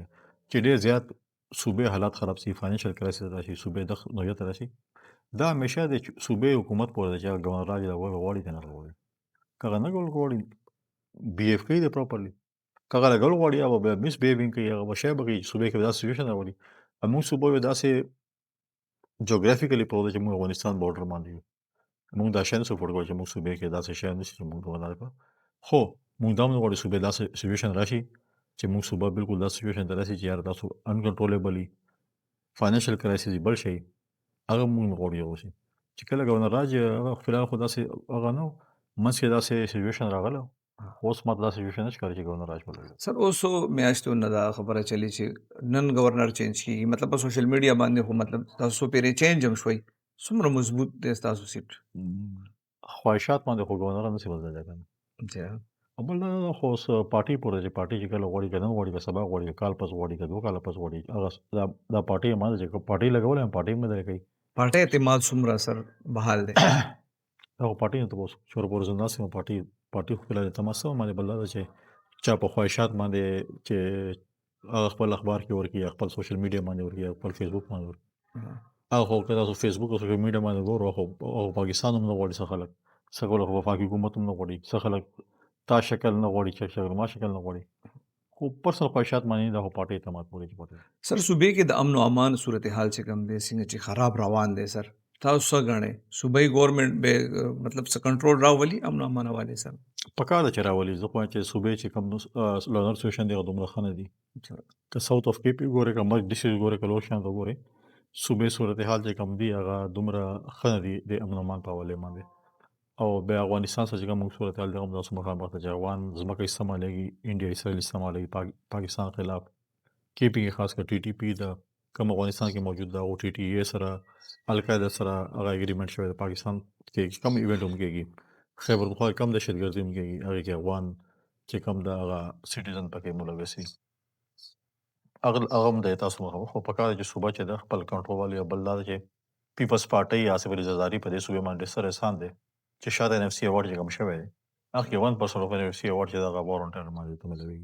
[SPEAKER 2] چې ډېر زیات صوبې حالات خراب شي، فاینانشل کرایسس راشي، صوبې د نوعیت راشي، دا همیشه د صوبې حکومت پورې دی چې هغه ګورنر راج غواړي که نه غواړي. که هغه نه کول غواړي بیهیو کوي دی پراپرلی که هغه لګول غواړي هغه به مس بیهیوینګ کوي هغه به شی به کوي صوبې کې به داسې سچویشن راولي موږ صوبه یو داسې جغرافیکلی پروت چې موږ افغانستان بورډر باندې یو موږ دا شی نه سپورټ کوو چې موږ صوبې کې داسې شی نشي چې موږ ولاړ کړو خو موږ دا هم نه غواړو صوبې داسې سچویشن راشي چې موږ صوبه بالکل داسې سچویشن ته راسي چې یار تاسو انکنټرولبلی فاینانشل کرایسس بل شي هغه موږ نه غواړو یو شي چې کله ګورنر راج هغه فلحال خو داسې هغه نه منځ کې داسې سچویشن راغله اوس ماته داسې سچویشن نه ښکاري چې ګورنر راج ولري
[SPEAKER 1] سر اوسو میاشتو نه دا خبره چلی چې نن گورنر چینج کیږي مطلب په سوشل میډیا باندې خو مطلب تاسو پیرې چینج هم شوي څومره مضبوط دی تاسو سیټ
[SPEAKER 2] خواهشات باندې خو ګورنر نشي بدلای کنه
[SPEAKER 1] جی
[SPEAKER 2] او بل دا خو اوس پارټي پورې چې پارټي چې کله غواړي کنه غواړي که سبا غواړي کال پس غواړي که دوه کال پس غواړي هغه دا پارټي باندې چې پارټي لګول هم پارټي مې درکې
[SPEAKER 1] پارټي اعتماد څومره سر بحال دی
[SPEAKER 2] هغه پارټي ته اوس شور پورې نه سم پارټي خو له تماسه باندې بل دا چې چا په خواهشات باندې چې هغه خپل اخبار کې ورکی خپل سوشل میډیا باندې ورکی خپل فیسبوک باندې ورکی هغه خو کله تاسو فیسبوک او سوشل میډیا باندې ګورو خو پاکستان هم نه غواړي څه خلک څه کول خو وفاقي حکومت هم نه غواړي څه خلک تا شکل نه غواړي چې شکل ما شکل نه غواړي خو پرسنل خواهشات باندې دا پارټي اعتماد پورې پاتې
[SPEAKER 1] سر صوبې کې د امن او امان صورتحال چې کوم دی څنګه چې خراب روان دی سر تاسو څه غواړئ صوبایي ګورنمنت به مطلب څه کنټرول راولي امن او امان والے سر
[SPEAKER 2] پکار ده چې راولي زه خو چې صوبې چې کوم لونر سوشن دی دومره خنه دي که ساوث اف کې پی ګوره که مرګ ډیسټریکټ ګوره که لوشان ته ګوره صوبې صورتحال چې کوم دی هغه دومره خنه دي د امن او امان په حواله باندې او بیا افغانستان سره چې کوم صورتحال دغه تاسو مخامخ ته ځوان زمکه استعمالېږي انډیا اسرائیل استعمالېږي پاکستان خلاف کې پی خاص کر ټي ټي پی دا کوم افغانستان کې موجود دا او ټي ټي ای سره القاعده سره هغه اګریمنټ شوی د پاکستان کې کوم ایونت هم کېږي خیبر پختونخوا کم دهشتګردي هم کېږي هغه کې افغان چې کوم د هغه سټیزن پکې ملوث وي هغه هم د تاسو مخه خو په کار چې صوبه چې د خپل کنټرول والی بل دا چې پیپلز پارټي یا سیول زاداری په دې صوبې باندې سره احسان دي چې شاته ان اف سی اوارډ چې کوم شوی دی هغه 1% اف ان اف سی اوارډ چې دا وارنټر باندې ته ملوي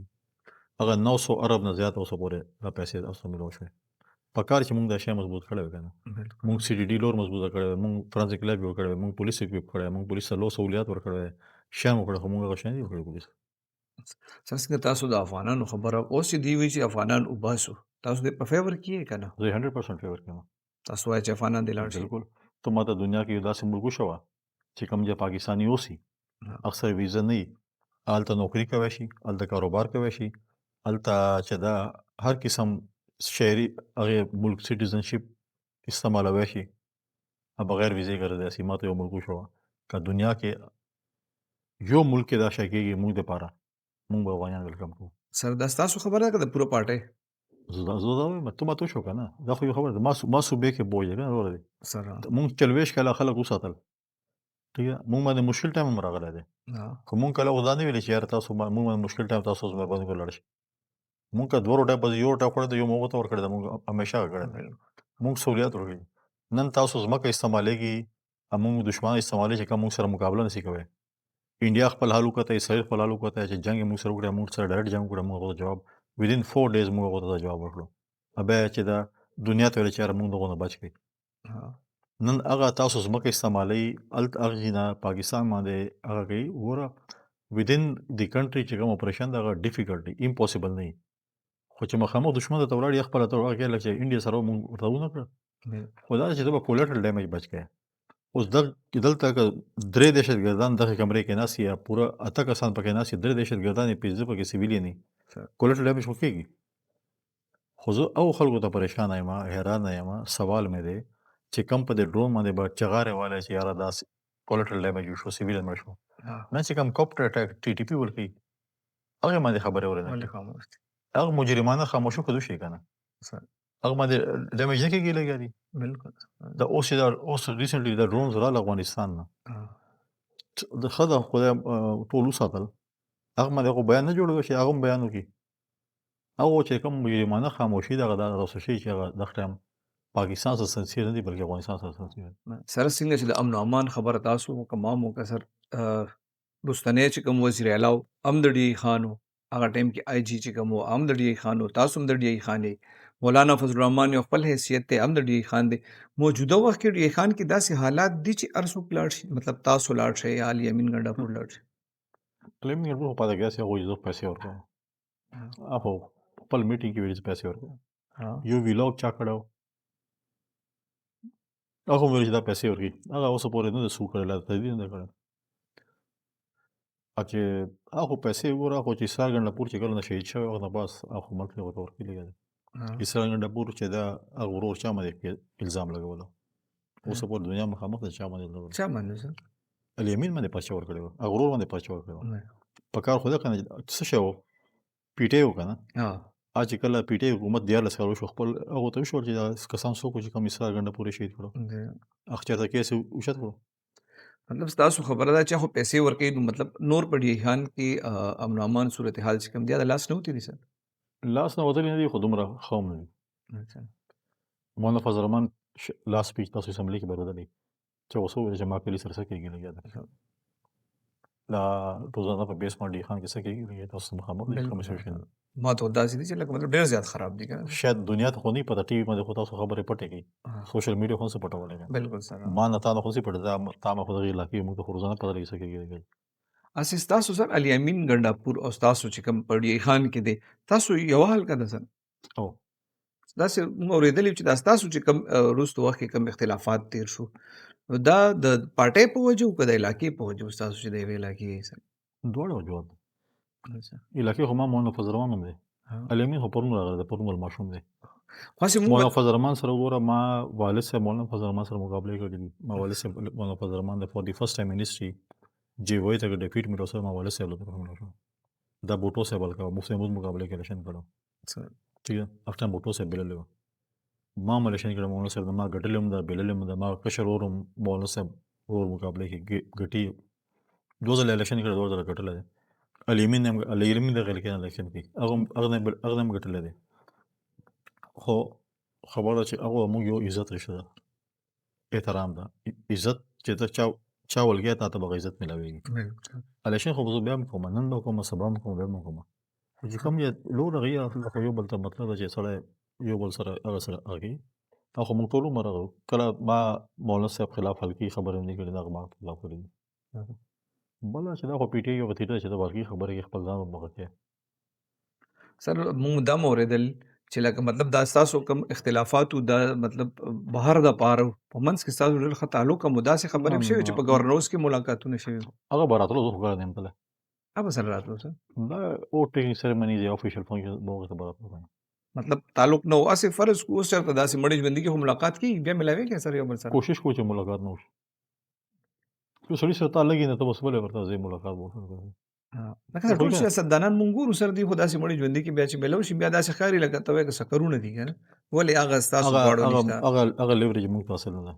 [SPEAKER 2] هغه 900 ارب نه زیات اوسه پورې دا پیسې تاسو ملو شوی په کار چې موږ دا شی مضبوط کړو کنه موږ سی ډي ډي لور مضبوط کړو موږ فرانسیک لیب جوړ کړو موږ پولیس اکوپ کړو موږ پولیس له سہولیات ورکړو شامو کړو موږ هغه شی نه کړو پولیس
[SPEAKER 1] څنګه تاسو د افغانانو خبره اوس چې دی وی چې افغانان وباسو تاسو د په فیور کې کنه
[SPEAKER 2] زه 100% فیور کوم
[SPEAKER 1] تاسو وایي چې افغانان د لاړ شي
[SPEAKER 2] بالکل ته ماته دنیا کې یو داسې ملک شو چې کوم چې پاکستانی اوسي اکثر ویزه نه آلته نوکری کوي شي آلته کاروبار کوي شي آلته چې دا هر قسم شهري هغه ملک سټیزنشپ استعمالوي شي بغیر ویزې ګرځي سیمه ته یو ملک شو که دنیا کې یو ملک کې دا شي کېږي موږ د پاره موږ به افغانان ویلکم کوو
[SPEAKER 1] سر دا تاسو خبره ده د پوره پارټي
[SPEAKER 2] زه ماته شو کنه دا خو یو خبره ده ما صوبې کې بوج نه ورته
[SPEAKER 1] سر
[SPEAKER 2] موږ چلويش کله خلک وساتل ټیک ده موږ باندې مشکل ټایم هم راغلی دی خو موږ کله خدا نه ویل چې یار تاسو موږ باندې مشکل ټایم تاسو زما باندې کولای شي موږ که دوه روټه په یو روټه کړو ته یو موږ ته ورکړل موږ همیشه کړل موږ سہولیت ورکړي نن تاسو زمکه استعمالېږي موږ دشمن استعمالي چې کوم موږ سره مقابله نشي کوي انډیا خپل حالو کوته اسرائیل خپل حالو کوته چې جنگ موږ سره وکړي موږ سره ډایرکټ جنگ وکړو موږ جواب within 4 days موږ ورته جواب ورکړو ابه چې دا دنیا ته لچاره موږ دغه بچ کړي نن هغه تاسو زمکه استعمالي الت ارجینا پاکستان باندې هغه کوي وره within the country چې کوم اپریشن دا ډیفیکلټي امپوسیبل نه خو چې مخامخ دښمن ته ولاړ یې خپل ته ورغی لکه انډیا سره موږ ورته ونه کړ خدا چې دا کولیټرل ډیمیج بچ کړي اوس دلته درې دهشتګردان دغه کمرې کې ناس یا پوره اته کسان پکې ناس درې دهشتګردان پیځه پکې سیویلین کولیټرل ډیمیج وکړي خو زه او خلکو ته پریشان یم حیران یم سوال مې دی چې کم په دې ډرون باندې به چغاره والے چې یاره دا کولیټرل ډیمیج شو سیویلین مړ شو نه چې کم کوپټر اٹیک ټي ټي پی ورکی هغه باندې خبره ورنه هغه مجرمانه خاموشو کدو شي کنه هغه باندې ډیمیج نه کېږي لګاري بالکل دا اوس ریسنټلی دا ډرونز را افغانستان نه د خدای خدای ټول ساتل هغه باندې بیان نه جوړول شي هغه بیان وکي هغه چې کوم مجرمانه خاموشي دغه د رسوشي چې د ختم پاکستان سره سنسیر نه دی بلکې افغانستان سره سنسیر
[SPEAKER 1] سره څنګه چې د امن او امان خبره تاسو کومه کا سر رستنه چې کوم وزیر اعلی امدړي خانو هغه ټیم کې آی جی چې کوم امدړي خانو تاسو امدړي خاني مولانا فضل الرحمن یو خپل حیثیت ته امدړي خان دی موجوده وخت کې ډي خان کې داسې حالات دي چې ارسو پلاټ شي مطلب تاسو لاړ شي علي امین ګنڈا پور لاړ شي
[SPEAKER 2] کلیمینګ ګډ خو پاتې کېږي هغوی زه پیسې ورکوم خو خپل میټینګ کې ویل چې پیسې ورکوم یو ویلاګ چا کړی و هغه ویل چې دا پیسې ورکوي هغه اوسه پورې نه ده سو کړی لا تدوین نه کړی چې هغه پیسې وګوره خو چې اسرار ګنډاپور چې کله نه شهید شوی هغه نه بس هغه ملک ته ورته ورکړي لګیا دی اسرار ګنډاپور چې دا هغه ورور چا باندې الزام لګولو اوسه پورې دنیا مخامخ ده چا باندې لګولو
[SPEAKER 1] چا باندې سر
[SPEAKER 2] الیمین باندې پرچه ورکړی و هغه ورور باندې پرچه ورکړی و په کار خو ده که نه څه شی و پی ټی آی و که نه چې کله پی ټی آی حکومت 14 کال وشو خپل هغو ته وشول چې دا کسان څوک وو چې کوم اسرار ګنډاپور یې شهید کړو هغه چېرته کیس یې اوچت کړو
[SPEAKER 1] مطلب ستاسو خبره ده چې خو پیسې ورکوي نو مطلب نور په ډیهان کې امن او امان صورتحال چې کوم دی د لاس نه وتې دي سر
[SPEAKER 2] لاس نه وتلي نه دي خو دومره ښه هم نه دي مولانا فضل الرحمن لاس سپیچ تاسو اسمبلۍ کې به اورېدلی چې هغه څه وویل چې ما کلي سره څه کېږي لګیا ده دا روزانه په بیس باندې خان کې څه کېږي لګیا تاسو مخامخ دي کمیسیون
[SPEAKER 1] ما ته داسې دي چې لکه مطلب ډېر زیات خراب دي که نه
[SPEAKER 2] شاید دنیا ته خو نه پته ټي وي باندې خو تاسو خبرې پټې کوي سوشل میډیا خو څه پټولی که
[SPEAKER 1] بالکل سر
[SPEAKER 2] ما نه تا نه خو څه پټه دا تا ما خو دغې علاقې موږ ته خو روزانه پته لګي څه کېږي لګیا
[SPEAKER 1] اسې ستاسو سر الیمین ګنډاپور او ستاسو چې کوم په ډیهان کې دی تاسو یو حال که ده سر
[SPEAKER 2] او
[SPEAKER 1] داسې موږ اورېدلي چې دا ستاسو چې کوم وروستو وخت کې کوم اختلافات تېر شو نو دا د پارټۍ په وجه و که د علاقې په وجه و ستاسو چې د یوې علاقې یې سر
[SPEAKER 2] دواړه وجوهات دي علاقې خو ما مولانا فضل الرحمن هم دی الیمین خو پرون راغلی دی پرون ماشوم دی
[SPEAKER 1] خاصې
[SPEAKER 2] مولانا
[SPEAKER 1] موږ
[SPEAKER 2] فضل الرحمن سره وګوره ما والد صاحب مولانا فضل الرحمن سره مقابلې کړي دي ما والد صاحب مولانا فضل الرحمن د فور دی فرست ټایم ان هسټري جی وای ته ډیپټ میټر سره ما والد صاحب له طرفه شو دا بوټو صاحب الکا مفتی محمود مقابله کې الیکشن کړو ٹھیک ہے افter بوټو صاحب بللو ما الیکشن کړو مولانا صاحب ما ګټلم دا بللم دا ما کشر ورم مولانا صاحب ور مقابله کې ګټي دوه ځله الیکشن کړو دوه ځله ګټل دي الیمین د غل کې الیکشن کې هغه هم ګټل دي خو خبره چې هغه موږ یو عزت رښتا ده احترام ده عزت چې ته چا ولګیا ته به عزت ملاويږي الیکشن خو زه بیا هم کوم نن به کوم سبا هم کوم بیا هم کوم چې کوم یې لور غي خو یو بل ته مطلب چې سره یو بل سره هغه سره هغه خو موږ ټول مرغه کله ما مولانا صاحب خلاف حلقي خبره نه کړې دا ما خلاف کړې بل چې دا خو پی ټی یو غتیته چې دا ورکی خبره کې خپل ځان وبغته
[SPEAKER 1] سر موږ دا اوریدل چې لکه مطلب دا ستاسو کوم اختلافات دا مطلب بهر د پاره په منځ کې ستاسو ډېر ښه تعلق او مداسې خبرې هم شوي چې په ګورنر هاوس کې ملاقاتونه شوي
[SPEAKER 2] هغه به راتلو زه خو ګړی نه یم تللی
[SPEAKER 1] هغه به سره راتلو سر
[SPEAKER 2] دا ووټینګ سرمني دی افیشل فنکشن به هغه ته به راتلو
[SPEAKER 1] مطلب تعلق نه و هسې فرض کو اوس چېرته داسې مړې ژوندي کې خو ملاقات کېږي بیا ملاویږي سر یو بل سره
[SPEAKER 2] کوشش کوو چې ملاقات نه وشي یو سړي سره تا لګي نه ته بس ولې ورته ځې ملاقات به ورسره کوې
[SPEAKER 1] لکه ټول سیاستدانان مونږ ګورو سر دي خو داسې مړې ژوندي کې بیا چې ملو شي بیا داسې ښکاري لکه ته وایې که سکرونه دي که نه ولې هغه ستاسو دواړو نشته
[SPEAKER 2] هغه لیورېج موږ ته حاصل نه ده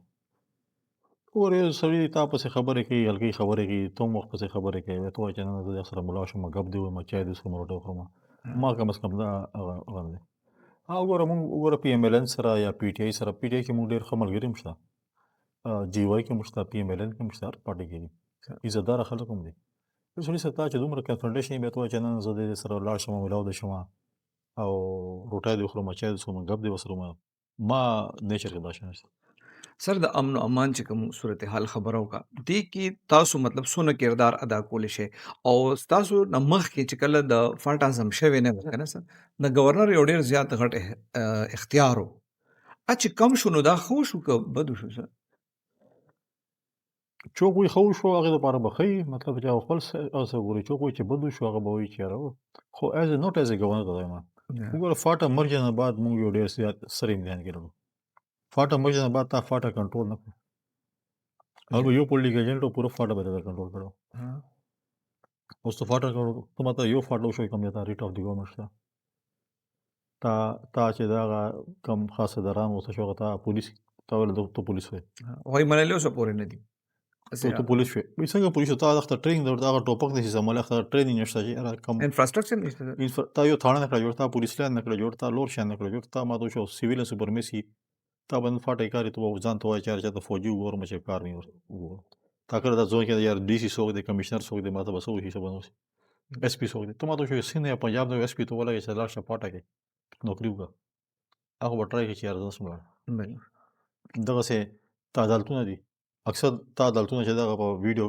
[SPEAKER 2] ګورې سړي تا پسې خبرې کوي هلکۍ خبرې کوي ته هم وخت پسې خبرې کوي ته وایې چې نه زه سره ملا شم ګپ دې ووایم چای دې وڅښم روټۍ وخورم ما کم از کم دا هغه نه دی وګوره موږ وګوره پی ایم ایل این سره یا پی ټي آی سره پی ټي آی کې موږ ډېر ښه ملګري هم شته جی وای کې موږ شته پی ایم ایل این کې موږ شته هر پارټۍ کې دي عزتداره خلک هم دي یو سړي سره تا چې دومره کنفرنټیشن یې بیا ته وایې چې نه زه دې سره ولاړ شم ملاو دې شم او روټۍ دې وخورم چای دې وڅښم ګپ دې وسره ما نیچر کې دا شی نشته
[SPEAKER 1] سر د امن او امان چې کوم صورتحال خبره وکړه دې کې تاسو مطلب څونه کردار ادا کولی شئ او ستاسو نه مخکې چې کله د فاټ اعظم شوی نه وه که نه سر د ګورنر یو ډېر زیات غټ اختیار و چې کم شو نو دا ښه وشو که بد وشو سر
[SPEAKER 2] چوک وایي ښه وشو هغې دپاره به ښه مطلب چې هغه خپل هغه څه ګوري چوک وایي چې بد وشو هغه به وایي چې یاره خو ایز ا نوټ ایز ا ګورنر ته وایم وګوره فاټه مرګ نه بعد موږ یو ډېر زیات سر امتحان کې لرو فاټه مرګ نه بعد تا فاټه کنټرول نه کړو هغه یو پولیټیکل ایجنټ او پوره فاټه به در کنټرول کړو اوس ته فاټه کړو ته ماته یو فاټه وشوي کوم تا ریټ اف دی ګورنمنټ شته تا چې دا کم خاصه دران اوسه شو تا پولیس تا ول ته پولیس وای
[SPEAKER 1] وای منلې اوسه پورې نه دي
[SPEAKER 2] ته پولیس شوې وای څنګه پولیس ته د ټریننګ درته هغه ټوپک نشي سمول هغه ټریننګ نشته چې کم
[SPEAKER 1] انفراستراکچر نشته
[SPEAKER 2] تا یو ثانه نه کړ جوړ تا پولیس لاین نه کړ جوړ تا لور شان نه کړ جوړ تا ماته شو سیویل سپرمیسی تا باندې فاټه کاری ته ځان ته وای چې ته فوجي وګورم چې کار نه وو تا کړ دا ځوان کې یار ډي سي سوګ دی کمشنر سوګ دی ماته بسو هیڅ بنوس ایس پی سوګ دی ته ماته شو سینه پنجاب د ایس پی ته ولګي چې لاشه پاټه کې نوکری وکړه هغه وټرای کې چې ارزښت سمړ دغه سه تا عدالتونه دي اکثر تا عدالتونه چې دغه په ویډیو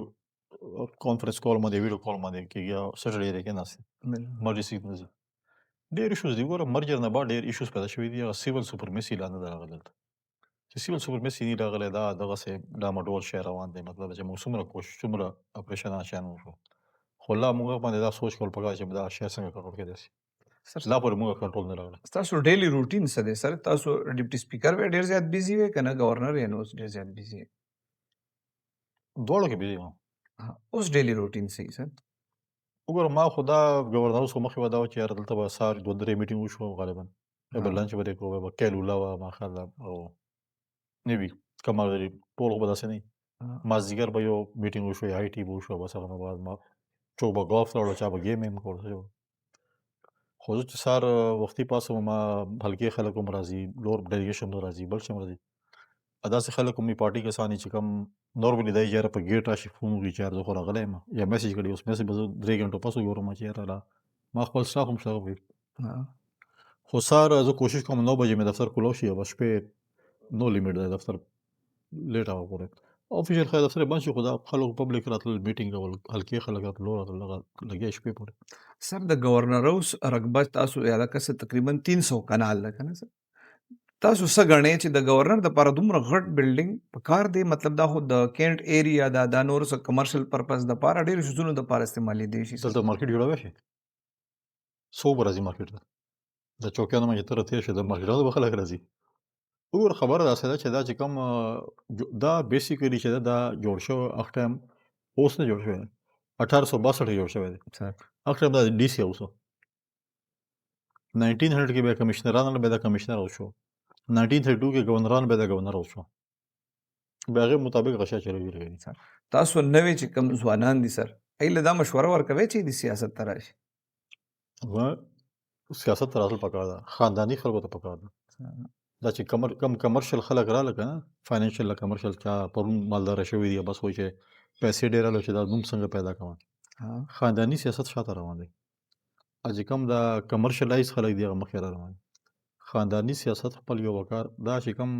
[SPEAKER 2] کانفرنس کال باندې ویډیو کال باندې کېږي او سټډي دی کېناستې مرجسي نه ځي ډېر ایشوز دي ګوره مرجر نه بعد ډېر ایشوز پیدا شوي دي هغه سیول سوپرمیسي لا نه ده راغلی دلته چې سیول سوپرمیسي نه راغلی دا دغسې ډامډول شی روان دی مطلب چې موږ څومره کوشش څومره اپریشنان شیان وشو خو لا موږ باندې دا سوچ کول پکار چې دا شی څنګه کنټرول کېدای شي
[SPEAKER 1] سر
[SPEAKER 2] لا پورې موږ کنټرول نه راغلی
[SPEAKER 1] تاسو ډیلی روټین څه دی سر تاسو ډیپټي سپیکر وې ډیر زیات بیزی وې کنه گورنر یې نو ډیر زیات بیزی
[SPEAKER 2] دواړو کې بيزي یم
[SPEAKER 1] اوس ډیلی روټین څه سر
[SPEAKER 2] وګوره ما خو دا ګورنر اوس خو مخکې به دا و چې یاره دلته به سهار 2-3 میټینګ وشو غالبا یا به لنچ به دی کوو به کیلوله وه ماښام او نه وي کم ملګري ټول خو به داسې نه وي مازدیګر به یو میټینګ وشو یا آی ټي به وشو بس هغه نه بعد ما څوک به ګولف ته ولاړو چا به گیم هم کول خو زه چې سهار وختي پاڅم ما هلکې خلک هم راځي نور ډیلیګیشن هم راځي بل شي هم راځي داسې خلک هم وي پارټي کسان چې کوم نورمالي دی چې یاره په ګیټ راشي فون وکړي چې یاره زه خو راغلی یم یا میسج کړي اوس میسج به زه 3 ګنټو پس وګورم چې یاره ما خپل سټاف هم سره وکړي خو سهار زه کوشش کوم 9 بجې مې دفتر کولو شي او شپې نو لیمیټ دی دفتر لیټ هغه پورې افیشل خیر دفتر بند شي خو دا خلکو پبلک راتلل میټینګ کول هلکې خلک راتلل هغه لګیا شپې پورې
[SPEAKER 1] سر د گورنر هاوس رقبه تاسو یاده کسه تقریبا 300 کنال ده کنه سر تاسو څه غنئ چې د گورنر د لپاره دومره غټ بلډینګ په کار دی مطلب دا خو د کینټ ایریا دا نور څه کمرشل پرپز د لپاره ډېر شوزونو د لپاره استعمالي دی شي
[SPEAKER 2] دلته مارکیټ جوړوي شي سو راځي مارکیټ ته د چوکیانو باندې تر تیر شي د مارکیټونو به خلک راځي اور خبره داسې ده چې دا چې کوم دا بیسیکلی چې دا جوړ شو اخ ټایم اوس نه جوړ شوی 1862 کې جوړ شوی دی اخ ټایم دا ډي سي اوس 1900 کې به کمشنران به دا کمشنر او شو 1932 کې گورنران به دا گورنر او شو به هغه مطابق غشا چلوي لري
[SPEAKER 1] تاسو نوې چې کم ځوانان دي سر ایله دا مشوره ورکوي چې د سیاست تراشي
[SPEAKER 2] و سیاست تر اصل پکار ده خاندانی خلکو ته پکار ده دا چې کم کمرشل خلک را لګنه فاینانشل کمرشل چا پرون مالدار شوی دی بس وای چې پیسې ډیر له چې دا نوم څنګه پیدا کوم خاندانی سیاست شاته روان دی اځ کم دا کمرشلایز خلک دی مخه روان خاندانی سیاست خپل یو وکړ دا چې کم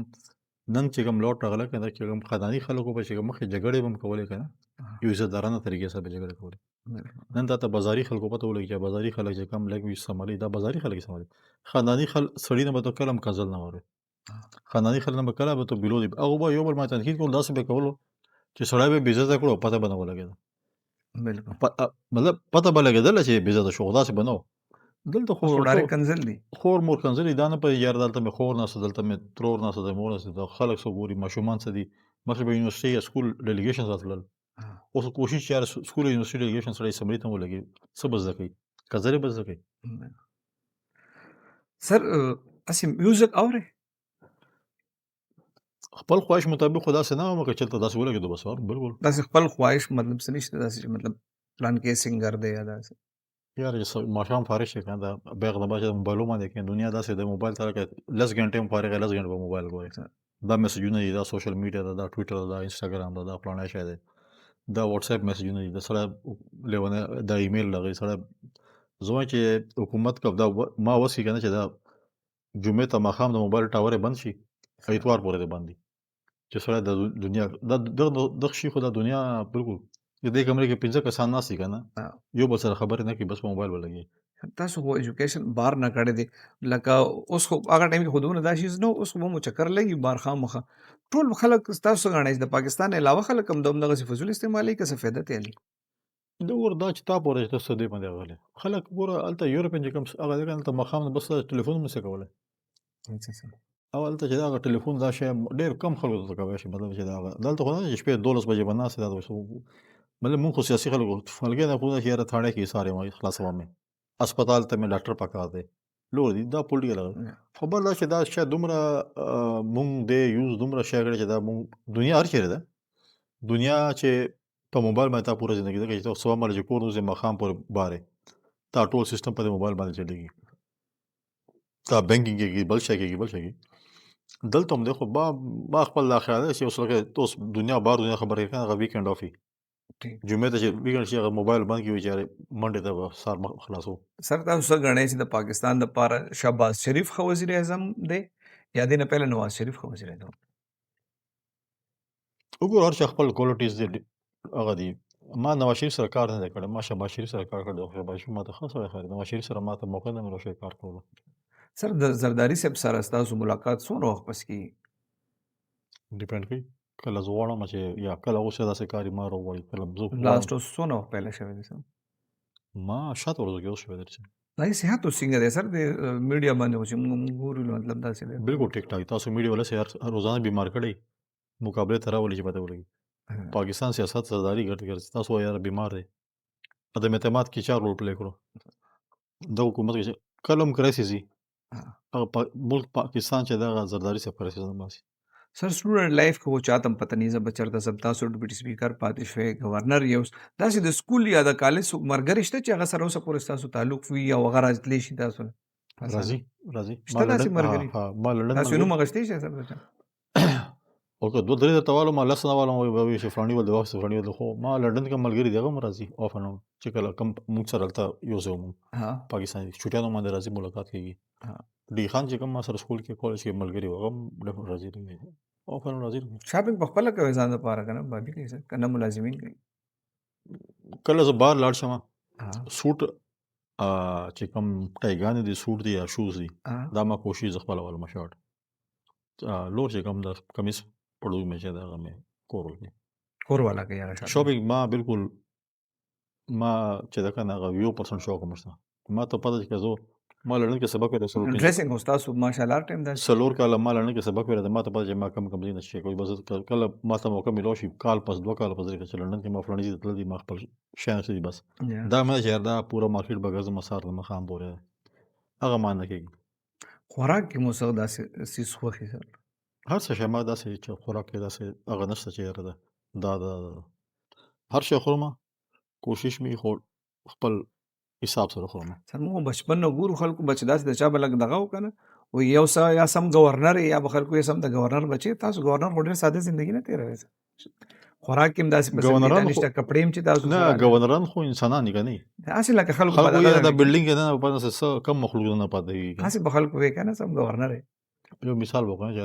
[SPEAKER 2] نن چې کوم لوټ راغله کنه چې کوم خاندانی خلکو په چې مخه جګړې هم کولې کنه یو عزتدارانه طریقې سره جګړه کولې نن دا ته بازاري خلکو پته ولګي چې بازاري خلک چې کم لګوي سمالي دا بازاري خلک سمالي خاندانی سړی نه به تو کلم کزل نه وره خاندانی خلک نه به کله به تو بلو دی هغه به یو بل ما تنقید کول داسې به کولو چې سړی به بیزه کړو پته به نه ولګي
[SPEAKER 1] بالکل
[SPEAKER 2] مطلب پته به لګیدل چې بیزه شو داسې بنو دلته خو
[SPEAKER 1] ډایرک کنزل دی
[SPEAKER 2] خور مور کنزل دا نه په یار دلته مې خور نه دلته مې ترور نه د مور نه د خلک سو ګوري ماشومان څه دي مخکې به یونیورسيټي یا سکول ډیلیګیشن راتلل اوس کوشش یار سکول یونیورسيټي ډیلیګیشن سره سمري ته ولګي څه بزده کوي کزره بزده کوي
[SPEAKER 1] سر اسی میوزیک اوره
[SPEAKER 2] خپل خواهش مطابق خدا سے نه مکه چلته داس ولګي د بس اور بالکل
[SPEAKER 1] داسې خپل خواهش مطلب څه نشته داسې مطلب پلان کې سنگر دی یا داسې
[SPEAKER 2] یار ماشام فارغ شي کنه بیغ نه باشه موبایلو باندې کې دنیا داسې د موبایل سره کې لس غنټه فارغ لس غنټه په موبایل ګوري دا میسجونه دي دا سوشل میډیا دا ټوئیټر دا انستګرام دا پلانه شي دا واتس اپ میسجونه دي دا سره لیونه دا ایمیل لغې سره زما چې حکومت کو دا ما وسی کنه چې دا جمعه ته مخام د موبایل ټاور بند شي ایتوار پورې دی باندې چې سره د دنیا د شي خو د دنیا بالکل د دې کمرې کې 15 کسان ناسي کنه یو بل سره خبرې نه کوي بس موبایل ولګي
[SPEAKER 1] تاسو خو ایجوکیشن بار نه کړی دی لکه اوس خو هغه ټایم کې خودونه دا شي نو اوس مو چکر لګي بار خامخه ټول خلک تاسو غاڼې د پاکستان علاوه خلک هم دغه فضول استعمالي که څه فائدہ تیلی
[SPEAKER 2] د ور دا چې تا پورې ته سده باندې غلې خلک ګوره الته یورپین چې کوم هغه دغه مخام بس ټلیفون مې څه کوله اول ته چې دا ټلیفون دا شی ډېر کم خلکو ته کوي شي مطلب چې دا دلته خو نه شپې 12 بجې باندې سره دا مطلب مونږ خو سیاسي خلکو فلګې نه کوو چې را ثاړه کې ساره ما خلاصو مې هسپتال ته مې ډاکټر پکار دی لور دي دا پولیټیکل خبر دا چې دا شی دومره مونږ د یوز دومره شی غړي چې دا مونږ دنیا هر چیرې ده دنیا چې په موبایل باندې تا پوره ژوندۍ ده چې تاسو سوال مرجع کور نو مخام پر باره تا ټول سیستم په موبایل باندې چلیږي تا بانکینګ کې بل شي کې دلته هم خو با خپل لا خیال چې اوس لکه اوس دنیا بار دنیا خبرې کنه ویکند افي جمعه ته چې ویکند شي موبایل باندې کې وچاره منډه ته سار خلاصو
[SPEAKER 1] سر تاسو غنئ چې د پاکستان د لپاره شهباز شریف خو وزیر اعظم دی یا دینه پهله نواز شریف خو وزیر اعظم
[SPEAKER 2] وګور هر خپل کوالټیز دي هغه دي ما نواز شریف سره کار نه دی کړی، ما شهباز شریف سره کار کړی دی، شهباز شریف ماته ښه سړی ښکاري، نواز شریف سره ماته موقع نه میلاو شوې کار کولو.
[SPEAKER 1] سر د زرداري صاحب سره ستاسو ملاقات څومره وخت پس کېږي؟
[SPEAKER 2] ډیپینډ کوي، کله زه غواړم چې یا کله اوس یې داسې کار ما راوغواړي، کله زه
[SPEAKER 1] لاسټ
[SPEAKER 2] غواړم.
[SPEAKER 1] اوس څونه وخت پهله شوی دی سر؟
[SPEAKER 2] ما شاته ورځو کې اوس شوی دی چې
[SPEAKER 1] دا صحت اوس څنګه دی سر د میډیا باندې اوس چې موږ ګورو نو مطلب داسې دی.
[SPEAKER 2] بالکل ټیک ټاک. تاسو میډیا ولې هر روزانه بیمار کړی مقابله ته راولي چې پته ولګي. پاکستان سیاست سرداري ګرځي، تاسو وایئ یاره بیمار دی. عدم اعتماد کې چا رول پلی کړو؟ د حکومت کې چې کله هم کرایسس وي، هغه ملک پاکستان چې دغه زرداري صاحب کرایسس نه باسي.
[SPEAKER 1] سر سټوډنټ لایف کې خو چاته هم پته نه زه به چېرته ځم، تاسو ډیپټي سپیکر پاتې شوی، ګورنر یې اوس داسې د سکول یا د کالج څوک ملګري شته چې هغه سره اوسه پورې ستاسو تعلق وي او هغه راتلی شي تاسو نه؟
[SPEAKER 2] راځي
[SPEAKER 1] شته داسې ملګري؟
[SPEAKER 2] ما لندن
[SPEAKER 1] تاسو نوم اخیستی شئ سر د چا؟
[SPEAKER 2] او که دوه درې درته والو ما لس نه والم وایي چې فلاني ول د وخت فلاني ول خو ما لندن کې ملګري دی هغه هم راځي اف ان اون چې کله کم موږ سره هلته یو ځای ومو پاکستاني چوټیانو باندې راځي ملاقات کېږي. ډي خان چې کوم ما سره سکول کې کالج کې ملګري و هغه هم ډېر راځي اف ان اون راځي.
[SPEAKER 1] شاپینګ په خپله کوئ ځان دپاره که نه بابي کوي سر که نه ملازمین کوي؟
[SPEAKER 2] کله زه بهر لاړ شم سوټ چې کوم ټایګانې دي سوټ دي یا شوز دي دا ما کوشش زه خپله والم شارټ لور چې کوم د کمیس پړوی مې چې دغه مې کور ولګي
[SPEAKER 1] کور والا کوي هغه شاپینګ؟
[SPEAKER 2] شاپینګ ما بالکل ما چې دا کنه هغه 1% شوق هم شته. ما ته پته چې زه ما لندن کې سبق ویلی څلور
[SPEAKER 1] ډریسینګ خو ستاسو ماشاءالله هر ټایم داسې
[SPEAKER 2] څلور کاله ما لندن کې سبق ویلی دی. ما ته پته چې ما کم ځای نه شي کوي بس کله ما ته موقع میلاو شي کال پس دوه کاله پس چې لندن کې ما فلاني ځای ته تللی ما خپل شیان اخیستي دي بس دا مې چې دا پوره مارکیټ به ګرځم سهار د ماښام پورې هغه ما نه کېږي.
[SPEAKER 1] خوراک کې مو څه داسې څیز خوښي سر؟
[SPEAKER 2] هر څه شی ما داسې چې خوراک کې داسې هغه نشته چې یاره دا هر شی خورم کوشش مې خو خپل حساب سره خورم.
[SPEAKER 1] سر موږ بچپن نه ګورو خلکو به چې داسې د چا به لږ دغه وکړه و یو څه یا سم ګورنر یا به خلکو یې سم د ګورنر بچی تاسو ګورنر خو ډېر ساده زندګي نه تېروئ سر. خوراک کې هم داسې پسندیده نشته کپړې هم چې تاسو
[SPEAKER 2] نه ګورنران خو انسانان دي که نه
[SPEAKER 1] هسې لکه خلکو
[SPEAKER 2] خلکو یې دا بلډینګ کې نه پته څه کم مخلوق نه پاتې کېږي.
[SPEAKER 1] هسې به خلکو وایي که نه سم ګورنر یې
[SPEAKER 2] یو مثال وکړم چې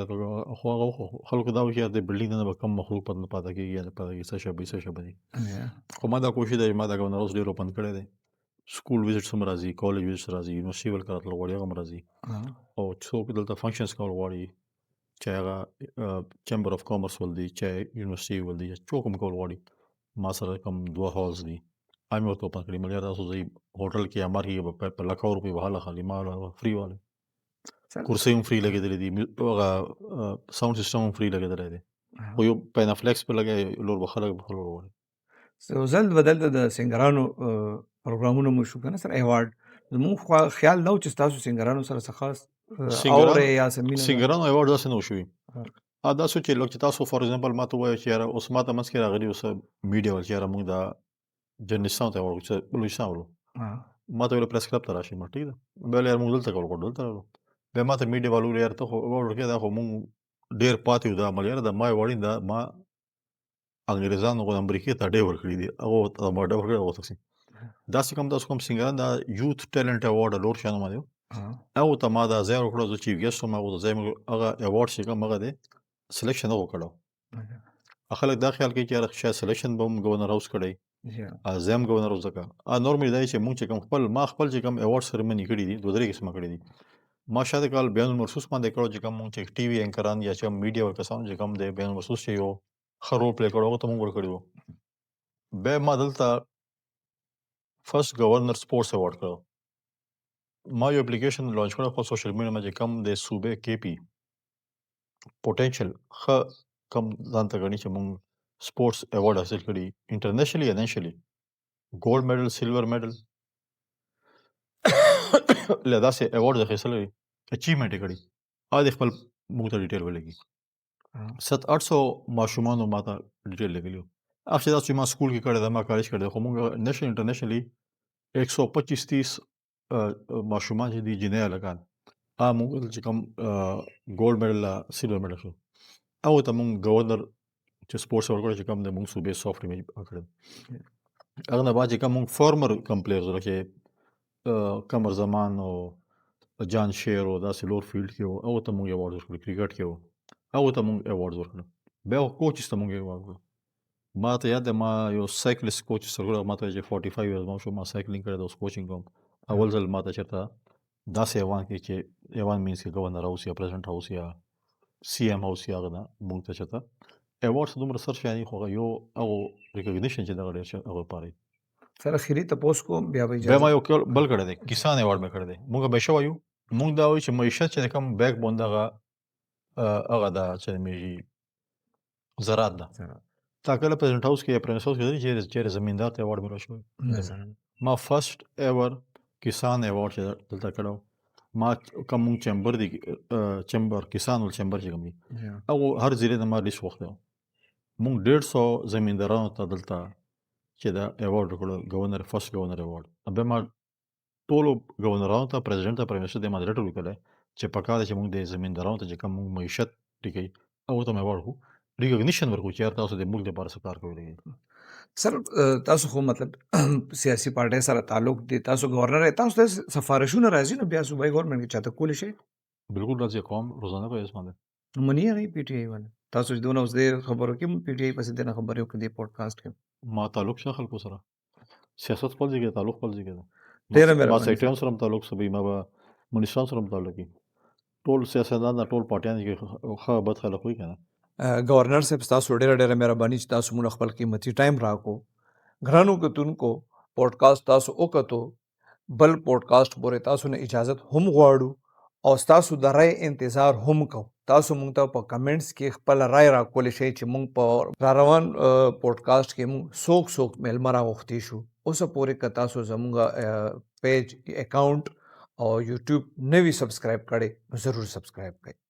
[SPEAKER 2] خو هغه خلکو دا وایي چې د بلډینګ نه به کم مخلوق پاتې کېږي یا نه پاتې کېږي څه شی څه شی به دي. خو ما دا کوشش دی چې ما دا ګورنر اوس ډېر اوپن کړی دی. سکول ویزټس هم راځي کالج ویزټس راځي یونیورسټي ول کار تلل غواړي هغه هم راځي او څوک دلته فنکشنز کول غواړي چې هغه چیمبر اف کامرس ول دي چې یونیورسټي ول دي څوک هم کول غواړي ما سره کوم دوه هالز دي هم ورته اوپن کړي ملګري تاسو ځئ هوټل کې یا مار کې په لکه روپۍ وهله خالي ما فری والی کرسۍ هم فری لګېدلې دي هغه ساوند سیسټم هم فری لګېدلی دی خو یو پینافلیکس په لګی لور به خلک به خلک غواړي.
[SPEAKER 1] ځل بدل د سنګرانو پروګرامونه مو شو که نه سر ایوارډ زموږ خوا خیال نه و چې ستاسو سنګرانو سره څه خاص اورې یا څه مینه
[SPEAKER 2] سنګرانو ایوارډ داسې نه و شوي دا سوچ چې لکه تاسو فار ایگزامپل ما ته ووایئ چې یاره اوس ما ته منځ کې راغلي اوس میډیا ول چې یاره موږ دا جرنلستانو ته وړو چې بلوچستان ولو ما ته ویل پریس کلب ته راشئ ما ټیک ده بیا یاره موږ دلته کول غواړو دلته راغلو بیا ما ته میډیا والو ویل یاره ته خو ایوارډ ورکوې دا خو موږ ډېر پاتې یو دا عمل یاره د ما ایوارډ دا ما انګریزانو خو امریکې ته ډېر ورکړي دي هغه ما ډېر ورکړي هغه تقسیم داسې کوم تاسو کوم سنګران دا یوث ټیلنټ ایوارډ لور شانو باندې هغه ته ما دا ځای ورکړو زه چیف ګیسټ وم هغه ته ځای هغه ایوارډ چې کوم هغه دی سلیکشن هغه کړو خلک دا خیال کوي چې یاره شاید سلیکشن به هم ګورنر هاوس کړی زه هم ګورنر هاوس ځکه نورمالي دا چې موږ چې کوم ما خپل چې کوم ایوارډ سرمني کړي دي دوه درې قسمه کړي دي ما شاته کال بین المرصوص باندې کړو چې کوم موږ چې ټي وي انکران یا چې میډیا ورکسان چې کوم دی بین المرصوص چې یو ښه رول پلی کړو هغه ته موږ ورکړي وو بیا ما دلته فرست گورنر سپورټس ایوارډ کړو ما یو اپلیکیشن لانچ کړو په سوشل میډیا باندې کم د صوبې کې پی پوتنشل ښه کم ځان ته غني چې موږ سپورټس ایوارډ حاصل کړي انټرنیشنلی یا نېشنلی ګولډ میډل سلور میډل له داسې ایوارډ اخیستلی اچیومنټ یې کړي د خپل موږ ته ډیټیل ولګي 700 ماشومانو ما ته ډیټیل لګلی هغه چې تاسو ما سکول کې کړی دا ما کالج کړی خو موږ نېشنل انټرنیشنلی 125-30 ماشومان چې دي جنۍ هلکان هغه موږ چې کوم ګولډ میډل سلور میډل شو هغه ته موږ ګورنر چې سپورټس ورکړی چې کوم د موږ صوبې سافټ ایمیج کړی هغه نه بعد چې کوم موږ فارمر کم پلیرز لکه قمر زمان او جان شیر او داسې لور فیلډ کې وو هغه ته موږ ایوارډ ورکړو کرکټ کې وو هغه ته موږ ایوارډ ورکړو بیا کوچز ته موږ ایوارډ ورکړو ما ته یاد دی ما یو سایکلیست کوچ سره وګوره ما ته چې 45 ایرز ما شو ما سایکلینګ کړی دا اوس کوچینګ کوم اول ځل ما ته چېرته داسې ایوان کې چې ایوان مینس کې ګورنر هاوس یا پریزیډنټ هاوس یا سی ایم هاوس یا هغه نه مونږ ته چېرته ایوارډس دومره سر شیانې خو هغه یو هغو ریکګنیشن چې دغه ډېر هغه پاره
[SPEAKER 1] سر اخري تپوس کوم بیا به
[SPEAKER 2] بیا
[SPEAKER 1] اجازه
[SPEAKER 2] ما یو بل کړی دی کسان ایوارډ مې کړی دی مونږ همیشه وایو مونږ دا وایو چې معیشت چې کوم بیک بون دغه هغه ده چې میږي زراعت ده تا کله پریزیډنټ هاوس کې یا پرنس هاوس کې چېرې زمیندار ته ایوارډ مې شوی ما فرست ایور کسان ایوارډ چې دلته کړی ما کوم مونږ چیمبر دی چیمبر کسان ول چیمبر چې کوم دي هغو هر ضلع نه ما لیست غوښتی و مونږ 150 زمیندارانو ته دلته چې دا ایوارډ ورکړو ګورنر فرست ګورنر ایوارډ بیا ما ټولو ګورنرانو ته پریزیډنټ ته پرایم منسټر ته ما لیټر ولیکلی چې پکار دی چې مونږ د زمیندارانو ته چې کوم مونږ معیشت ټیکوي هغو ته مې ایوارډ وکړو ریکګنیشن ورکړو چې یار تاسو د ملک لپاره څه کار کوئ
[SPEAKER 1] سر تاسو خو مطلب سیاسي پارټۍ سره تعلق دی تاسو گورنر تاسو ته سفارشونه راځي نو بیا صوبایي ګورنمنټ کې چاته کولی شي
[SPEAKER 2] بالکل راځي قوم روزانه په اسمان دی
[SPEAKER 1] منی هغه پی ټی آی ول تاسو چې دونه اوس د خبرو کې پی ټی آی پسې دنه خبرو کې دی پودکاسټ کې
[SPEAKER 2] ما تعلق شه خلکو سره سیاست خپل ځای کې تعلق خپل ځای کې
[SPEAKER 1] ډېره
[SPEAKER 2] ما
[SPEAKER 1] مهرباني
[SPEAKER 2] سیکرټریان سره هم تعلق سبي ما به منیسټران سره هم تعلق وي ټول سیاستدان ټول پارټیان کې ښه بد خلک وي که نه
[SPEAKER 1] گورنر صاحب تاسو ډېره مهرباني چې تاسو مونږ خپل قیمتي ټایم راکو ګرانو کتونکو پودکاسټ تاسو وکتو بل پودکاسټ پورې تاسو نه اجازت هم غواړو او تاسو د رای انتظار هم کو تاسو مونږ ته په کمنټس کې خپل رای راکولی شئ چې مونږ په روان پودکاسټ کې مونږ څوک میلمه راغوښتي شو اوسه پورې که تاسو زموږ پیج اکاؤنٹ او یوټیوب نوی سبسکرایب کړئ ضرور سبسکرایب کړئ